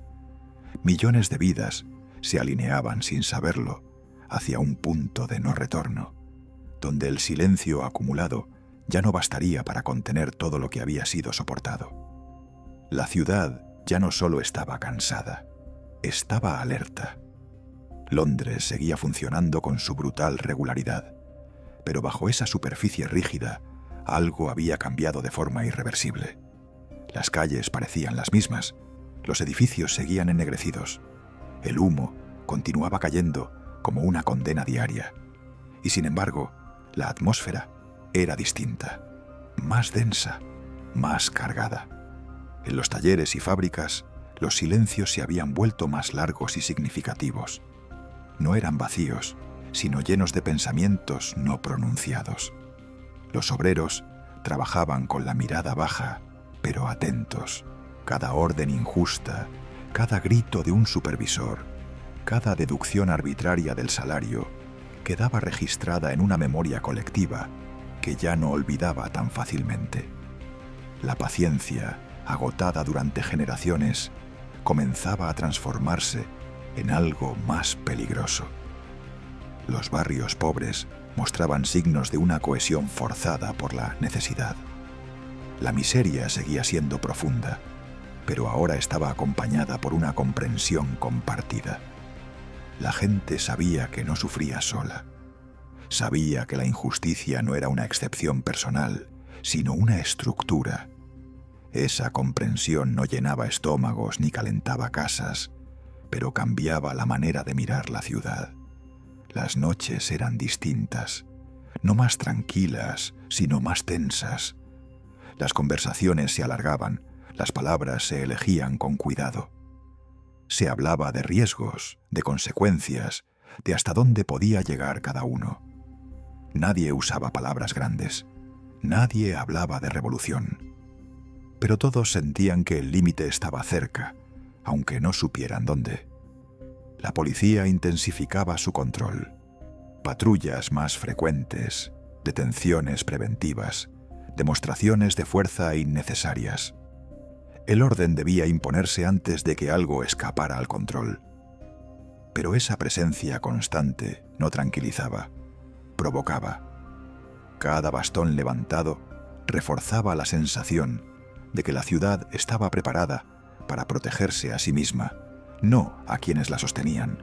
millones de vidas se alineaban sin saberlo hacia un punto de no retorno, donde el silencio acumulado ya no bastaría para contener todo lo que había sido soportado. La ciudad ya no solo estaba cansada, estaba alerta. Londres seguía funcionando con su brutal regularidad, pero bajo esa superficie rígida, algo había cambiado de forma irreversible. Las calles parecían las mismas, los edificios seguían ennegrecidos, el humo continuaba cayendo como una condena diaria, y sin embargo, la atmósfera era distinta, más densa, más cargada. En los talleres y fábricas, los silencios se habían vuelto más largos y significativos. No eran vacíos, sino llenos de pensamientos no pronunciados. Los obreros trabajaban con la mirada baja, pero atentos. Cada orden injusta, cada grito de un supervisor, cada deducción arbitraria del salario, quedaba registrada en una memoria colectiva que ya no olvidaba tan fácilmente. La paciencia, agotada durante generaciones, comenzaba a transformarse en algo más peligroso. Los barrios pobres mostraban signos de una cohesión forzada por la necesidad. La miseria seguía siendo profunda, pero ahora estaba acompañada por una comprensión compartida. La gente sabía que no sufría sola. Sabía que la injusticia no era una excepción personal, sino una estructura. Esa comprensión no llenaba estómagos ni calentaba casas, pero cambiaba la manera de mirar la ciudad. Las noches eran distintas, no más tranquilas, sino más tensas. Las conversaciones se alargaban, las palabras se elegían con cuidado. Se hablaba de riesgos, de consecuencias, de hasta dónde podía llegar cada uno. Nadie usaba palabras grandes, nadie hablaba de revolución. Pero todos sentían que el límite estaba cerca, aunque no supieran dónde. La policía intensificaba su control. Patrullas más frecuentes, detenciones preventivas, demostraciones de fuerza innecesarias. El orden debía imponerse antes de que algo escapara al control. Pero esa presencia constante no tranquilizaba, provocaba. Cada bastón levantado reforzaba la sensación de que la ciudad estaba preparada para protegerse a sí misma, no a quienes la sostenían.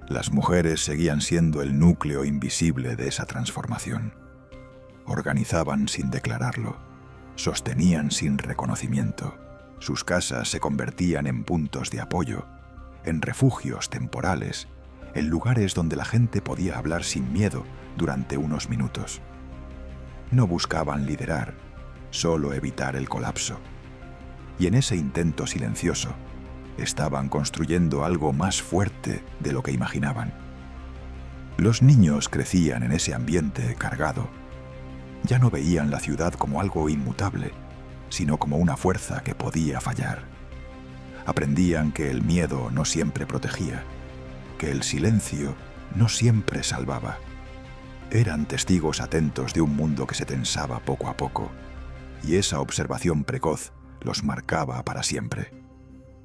Las mujeres seguían siendo el núcleo invisible de esa transformación. Organizaban sin declararlo, sostenían sin reconocimiento. Sus casas se convertían en puntos de apoyo, en refugios temporales, en lugares donde la gente podía hablar sin miedo durante unos minutos. No buscaban liderar, solo evitar el colapso. Y en ese intento silencioso, estaban construyendo algo más fuerte de lo que imaginaban. Los niños crecían en ese ambiente cargado. Ya no veían la ciudad como algo inmutable, sino como una fuerza que podía fallar. Aprendían que el miedo no siempre protegía, que el silencio no siempre salvaba. Eran testigos atentos de un mundo que se tensaba poco a poco, y esa observación precoz los marcaba para siempre.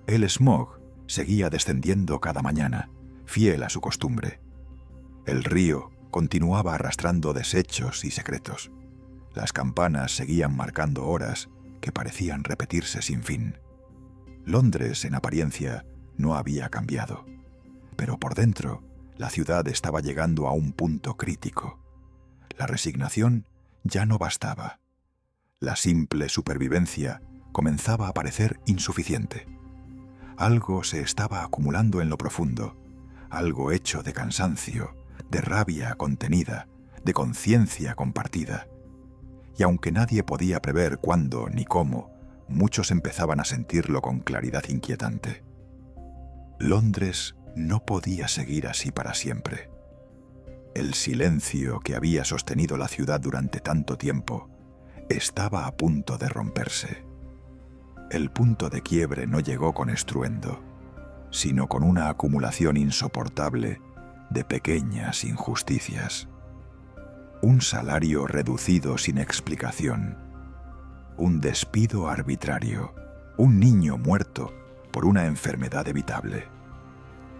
El smog seguía descendiendo cada mañana, fiel a su costumbre. El río continuaba arrastrando desechos y secretos. Las campanas seguían marcando horas que parecían repetirse sin fin. Londres, en apariencia, no había cambiado, pero por dentro, la ciudad estaba llegando a un punto crítico. La resignación ya no bastaba. La simple supervivencia comenzaba a parecer insuficiente. Algo se estaba acumulando en lo profundo, algo hecho de cansancio, de rabia contenida, de conciencia compartida. Y aunque nadie podía prever cuándo ni cómo, muchos empezaban a sentirlo con claridad inquietante. Londres no podía seguir así para siempre. El silencio que había sostenido la ciudad durante tanto tiempo estaba a punto de romperse. El punto de quiebre no llegó con estruendo, sino con una acumulación insoportable de pequeñas injusticias. Un salario reducido sin explicación, un despido arbitrario, un niño muerto por una enfermedad evitable.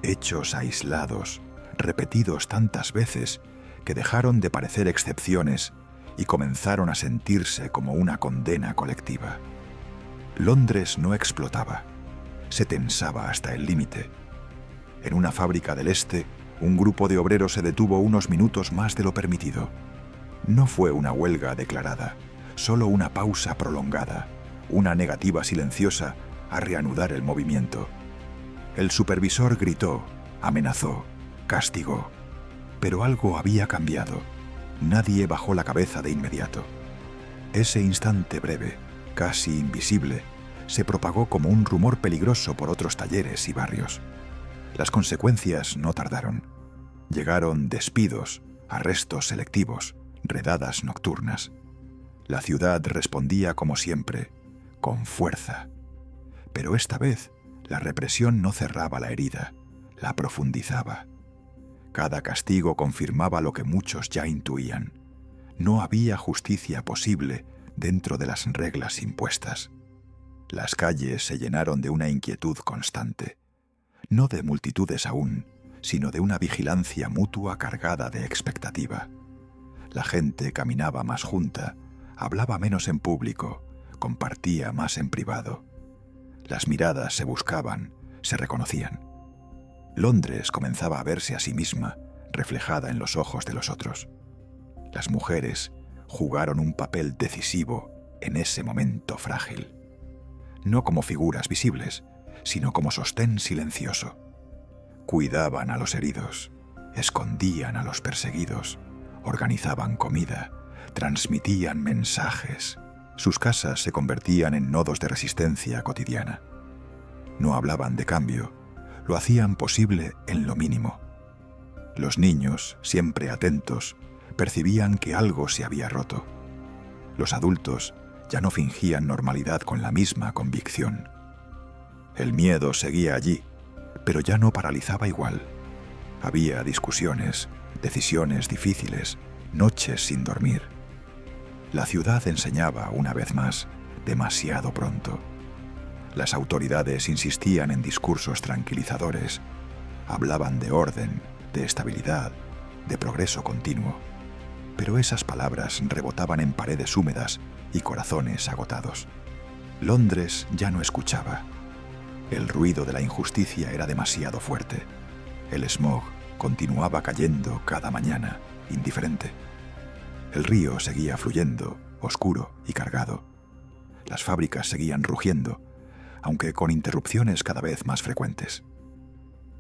Hechos aislados, repetidos tantas veces que dejaron de parecer excepciones y comenzaron a sentirse como una condena colectiva. Londres no explotaba, se tensaba hasta el límite. En una fábrica del este, un grupo de obreros se detuvo unos minutos más de lo permitido. No fue una huelga declarada, solo una pausa prolongada, una negativa silenciosa a reanudar el movimiento. El supervisor gritó, amenazó, castigó. Pero algo había cambiado. Nadie bajó la cabeza de inmediato. Ese instante breve, casi invisible, se propagó como un rumor peligroso por otros talleres y barrios. Las consecuencias no tardaron. Llegaron despidos, arrestos selectivos, redadas nocturnas. La ciudad respondía como siempre, con fuerza. Pero esta vez, la represión no cerraba la herida, la profundizaba. Cada castigo confirmaba lo que muchos ya intuían. No había justicia posible dentro de las reglas impuestas. Las calles se llenaron de una inquietud constante, no de multitudes aún, sino de una vigilancia mutua cargada de expectativa. La gente caminaba más junta, hablaba menos en público, compartía más en privado. Las miradas se buscaban, se reconocían. Londres comenzaba a verse a sí misma, reflejada en los ojos de los otros. Las mujeres jugaron un papel decisivo en ese momento frágil. No como figuras visibles, sino como sostén silencioso. Cuidaban a los heridos, escondían a los perseguidos, organizaban comida, transmitían mensajes. Sus casas se convertían en nodos de resistencia cotidiana. No hablaban de cambio, lo hacían posible en lo mínimo. Los niños, siempre atentos, percibían que algo se había roto. Los adultos ya no fingían normalidad con la misma convicción. El miedo seguía allí, pero ya no paralizaba igual. Había discusiones, decisiones difíciles, noches sin dormir. La ciudad enseñaba, una vez más, demasiado pronto. Las autoridades insistían en discursos tranquilizadores. Hablaban de orden, de estabilidad, de progreso continuo. Pero esas palabras rebotaban en paredes húmedas y corazones agotados. Londres ya no escuchaba. El ruido de la injusticia era demasiado fuerte. El smog continuaba cayendo cada mañana, indiferente. El río seguía fluyendo, oscuro y cargado. Las fábricas seguían rugiendo, aunque con interrupciones cada vez más frecuentes.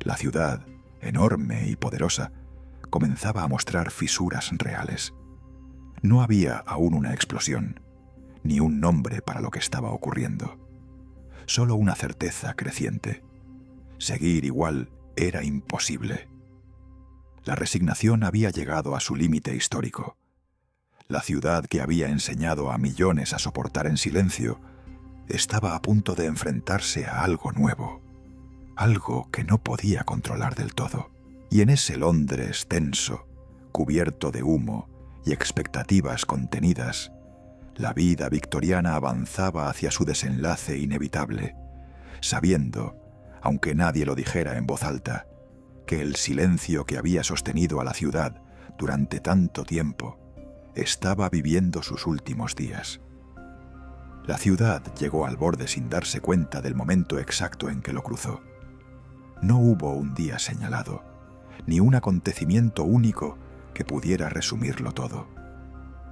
La ciudad, enorme y poderosa, comenzaba a mostrar fisuras reales. No había aún una explosión, ni un nombre para lo que estaba ocurriendo. Solo una certeza creciente. Seguir igual era imposible. La resignación había llegado a su límite histórico. La ciudad que había enseñado a millones a soportar en silencio estaba a punto de enfrentarse a algo nuevo, algo que no podía controlar del todo. Y en ese Londres tenso, cubierto de humo y expectativas contenidas, la vida victoriana avanzaba hacia su desenlace inevitable, sabiendo, aunque nadie lo dijera en voz alta, que el silencio que había sostenido a la ciudad durante tanto tiempo estaba viviendo sus últimos días. La ciudad llegó al borde sin darse cuenta del momento exacto en que lo cruzó. No hubo un día señalado, ni un acontecimiento único que pudiera resumirlo todo.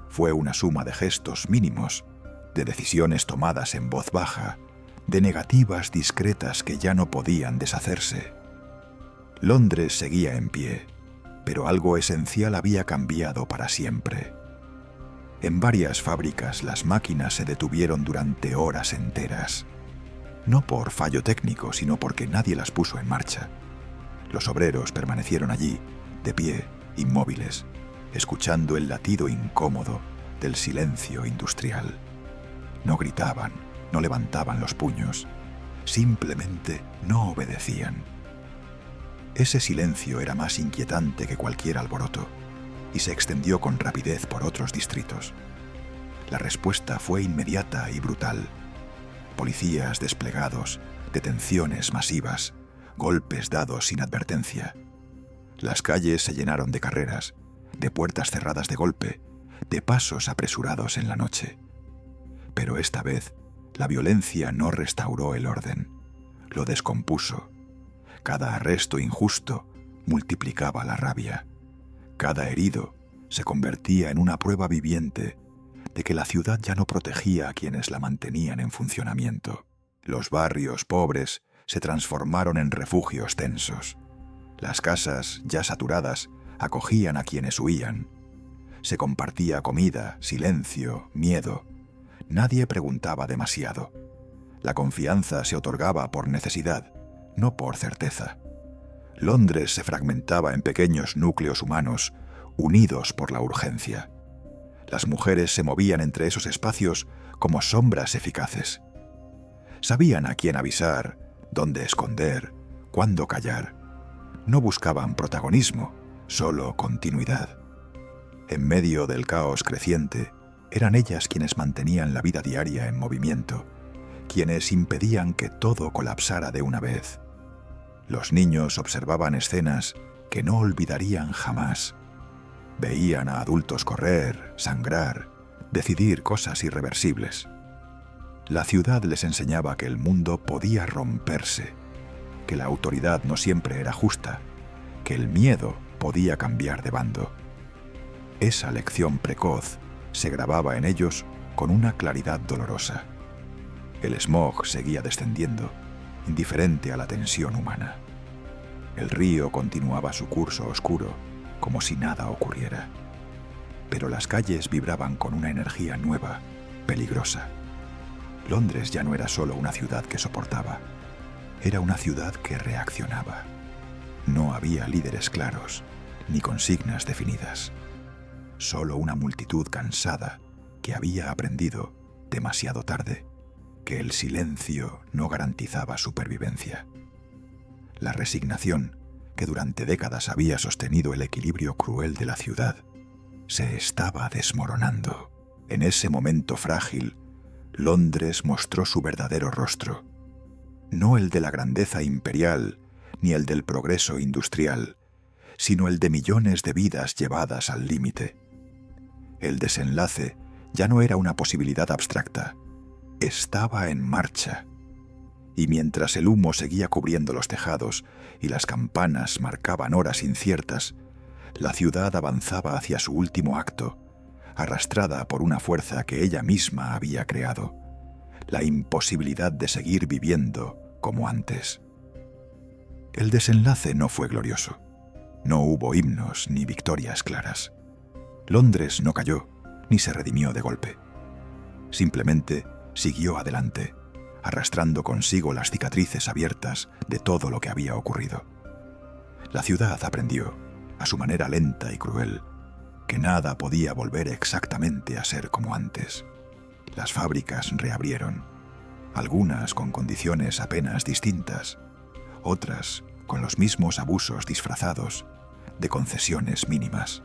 Fue una suma de gestos mínimos, de decisiones tomadas en voz baja, de negativas discretas que ya no podían deshacerse. Londres seguía en pie, pero algo esencial había cambiado para siempre. En varias fábricas las máquinas se detuvieron durante horas enteras. No por fallo técnico, sino porque nadie las puso en marcha. Los obreros permanecieron allí, de pie, inmóviles, escuchando el latido incómodo del silencio industrial. No gritaban, no levantaban los puños, simplemente no obedecían. Ese silencio era más inquietante que cualquier alboroto y se extendió con rapidez por otros distritos. La respuesta fue inmediata y brutal. Policías desplegados, detenciones masivas, golpes dados sin advertencia. Las calles se llenaron de carreras, de puertas cerradas de golpe, de pasos apresurados en la noche. Pero esta vez, la violencia no restauró el orden, lo descompuso. Cada arresto injusto multiplicaba la rabia. Cada herido se convertía en una prueba viviente de que la ciudad ya no protegía a quienes la mantenían en funcionamiento. Los barrios pobres se transformaron en refugios tensos. Las casas, ya saturadas, acogían a quienes huían. Se compartía comida, silencio, miedo. Nadie preguntaba demasiado. La confianza se otorgaba por necesidad, no por certeza. Londres se fragmentaba en pequeños núcleos humanos, unidos por la urgencia. Las mujeres se movían entre esos espacios como sombras eficaces. Sabían a quién avisar, dónde esconder, cuándo callar. No buscaban protagonismo, solo continuidad. En medio del caos creciente, eran ellas quienes mantenían la vida diaria en movimiento, quienes impedían que todo colapsara de una vez. Los niños observaban escenas que no olvidarían jamás. Veían a adultos correr, sangrar, decidir cosas irreversibles. La ciudad les enseñaba que el mundo podía romperse, que la autoridad no siempre era justa, que el miedo podía cambiar de bando. Esa lección precoz se grababa en ellos con una claridad dolorosa. El smog seguía descendiendo, indiferente a la tensión humana. El río continuaba su curso oscuro, como si nada ocurriera. Pero las calles vibraban con una energía nueva, peligrosa. Londres ya no era solo una ciudad que soportaba, era una ciudad que reaccionaba. No había líderes claros, ni consignas definidas. Solo una multitud cansada que había aprendido, demasiado tarde, que el silencio no garantizaba supervivencia. La resignación, que durante décadas había sostenido el equilibrio cruel de la ciudad, se estaba desmoronando. En ese momento frágil, Londres mostró su verdadero rostro. No el de la grandeza imperial, ni el del progreso industrial, sino el de millones de vidas llevadas al límite. El desenlace ya no era una posibilidad abstracta, estaba en marcha. Y mientras el humo seguía cubriendo los tejados y las campanas marcaban horas inciertas, la ciudad avanzaba hacia su último acto, arrastrada por una fuerza que ella misma había creado, la imposibilidad de seguir viviendo como antes. El desenlace no fue glorioso. No hubo himnos ni victorias claras. Londres no cayó, ni se redimió de golpe. Simplemente siguió adelante, arrastrando consigo las cicatrices abiertas de todo lo que había ocurrido. La ciudad aprendió, a su manera lenta y cruel, que nada podía volver exactamente a ser como antes. Las fábricas reabrieron, algunas con condiciones apenas distintas, otras con los mismos abusos disfrazados de concesiones mínimas.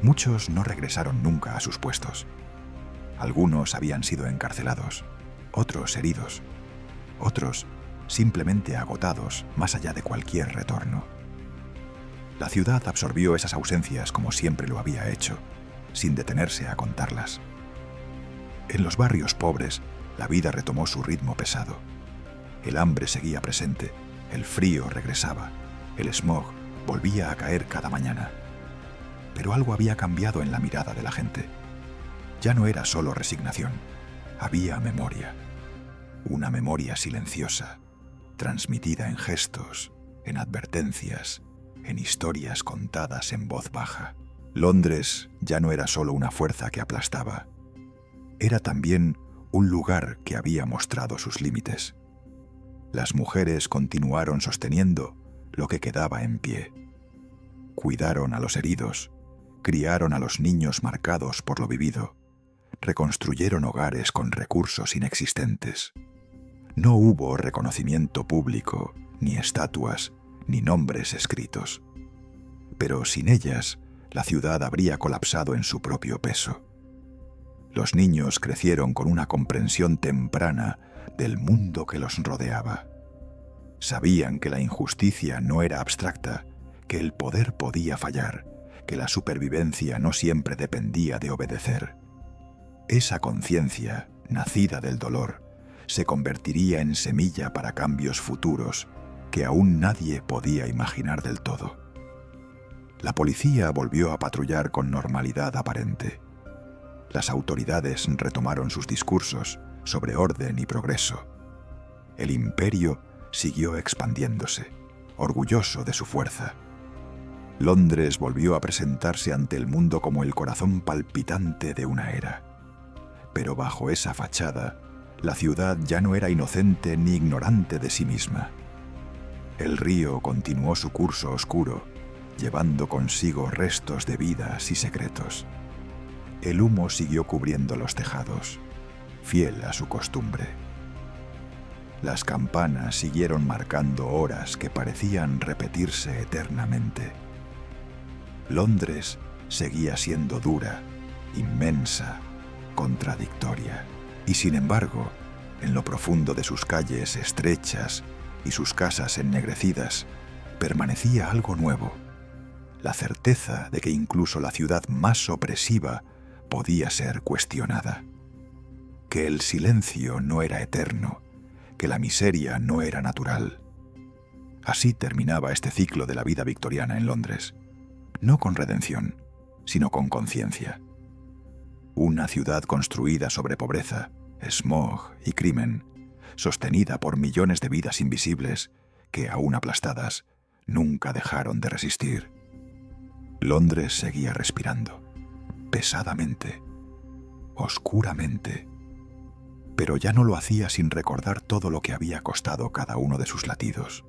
Muchos no regresaron nunca a sus puestos. Algunos habían sido encarcelados, otros heridos, otros simplemente agotados más allá de cualquier retorno. La ciudad absorbió esas ausencias como siempre lo había hecho, sin detenerse a contarlas. En los barrios pobres, la vida retomó su ritmo pesado. El hambre seguía presente, el frío regresaba, el smog volvía a caer cada mañana. Pero algo había cambiado en la mirada de la gente. Ya no era solo resignación, había memoria. Una memoria silenciosa, transmitida en gestos, en advertencias, en historias contadas en voz baja. Londres ya no era solo una fuerza que aplastaba, era también un lugar que había mostrado sus límites. Las mujeres continuaron sosteniendo lo que quedaba en pie. Cuidaron a los heridos, criaron a los niños marcados por lo vivido, reconstruyeron hogares con recursos inexistentes. No hubo reconocimiento público, ni estatuas, ni nombres escritos. Pero sin ellas, la ciudad habría colapsado en su propio peso. Los niños crecieron con una comprensión temprana del mundo que los rodeaba. Sabían que la injusticia no era abstracta, que el poder podía fallar, que la supervivencia no siempre dependía de obedecer. Esa conciencia, nacida del dolor, se convertiría en semilla para cambios futuros que aún nadie podía imaginar del todo. La policía volvió a patrullar con normalidad aparente. Las autoridades retomaron sus discursos sobre orden y progreso. El imperio siguió expandiéndose, orgulloso de su fuerza. Londres volvió a presentarse ante el mundo como el corazón palpitante de una era. Pero bajo esa fachada, la ciudad ya no era inocente ni ignorante de sí misma. El río continuó su curso oscuro, llevando consigo restos de vidas y secretos. El humo siguió cubriendo los tejados, fiel a su costumbre. Las campanas siguieron marcando horas que parecían repetirse eternamente. Londres seguía siendo dura, inmensa, contradictoria. Y sin embargo, en lo profundo de sus calles estrechas y sus casas ennegrecidas, permanecía algo nuevo: la certeza de que incluso la ciudad más opresiva podía ser cuestionada, que el silencio no era eterno, que la miseria no era natural. Así terminaba este ciclo de la vida victoriana en Londres, no con redención, sino con conciencia. Una ciudad construida sobre pobreza, smog y crimen, sostenida por millones de vidas invisibles que, aún aplastadas, nunca dejaron de resistir. Londres seguía respirando, pesadamente, oscuramente, pero ya no lo hacía sin recordar todo lo que había costado cada uno de sus latidos.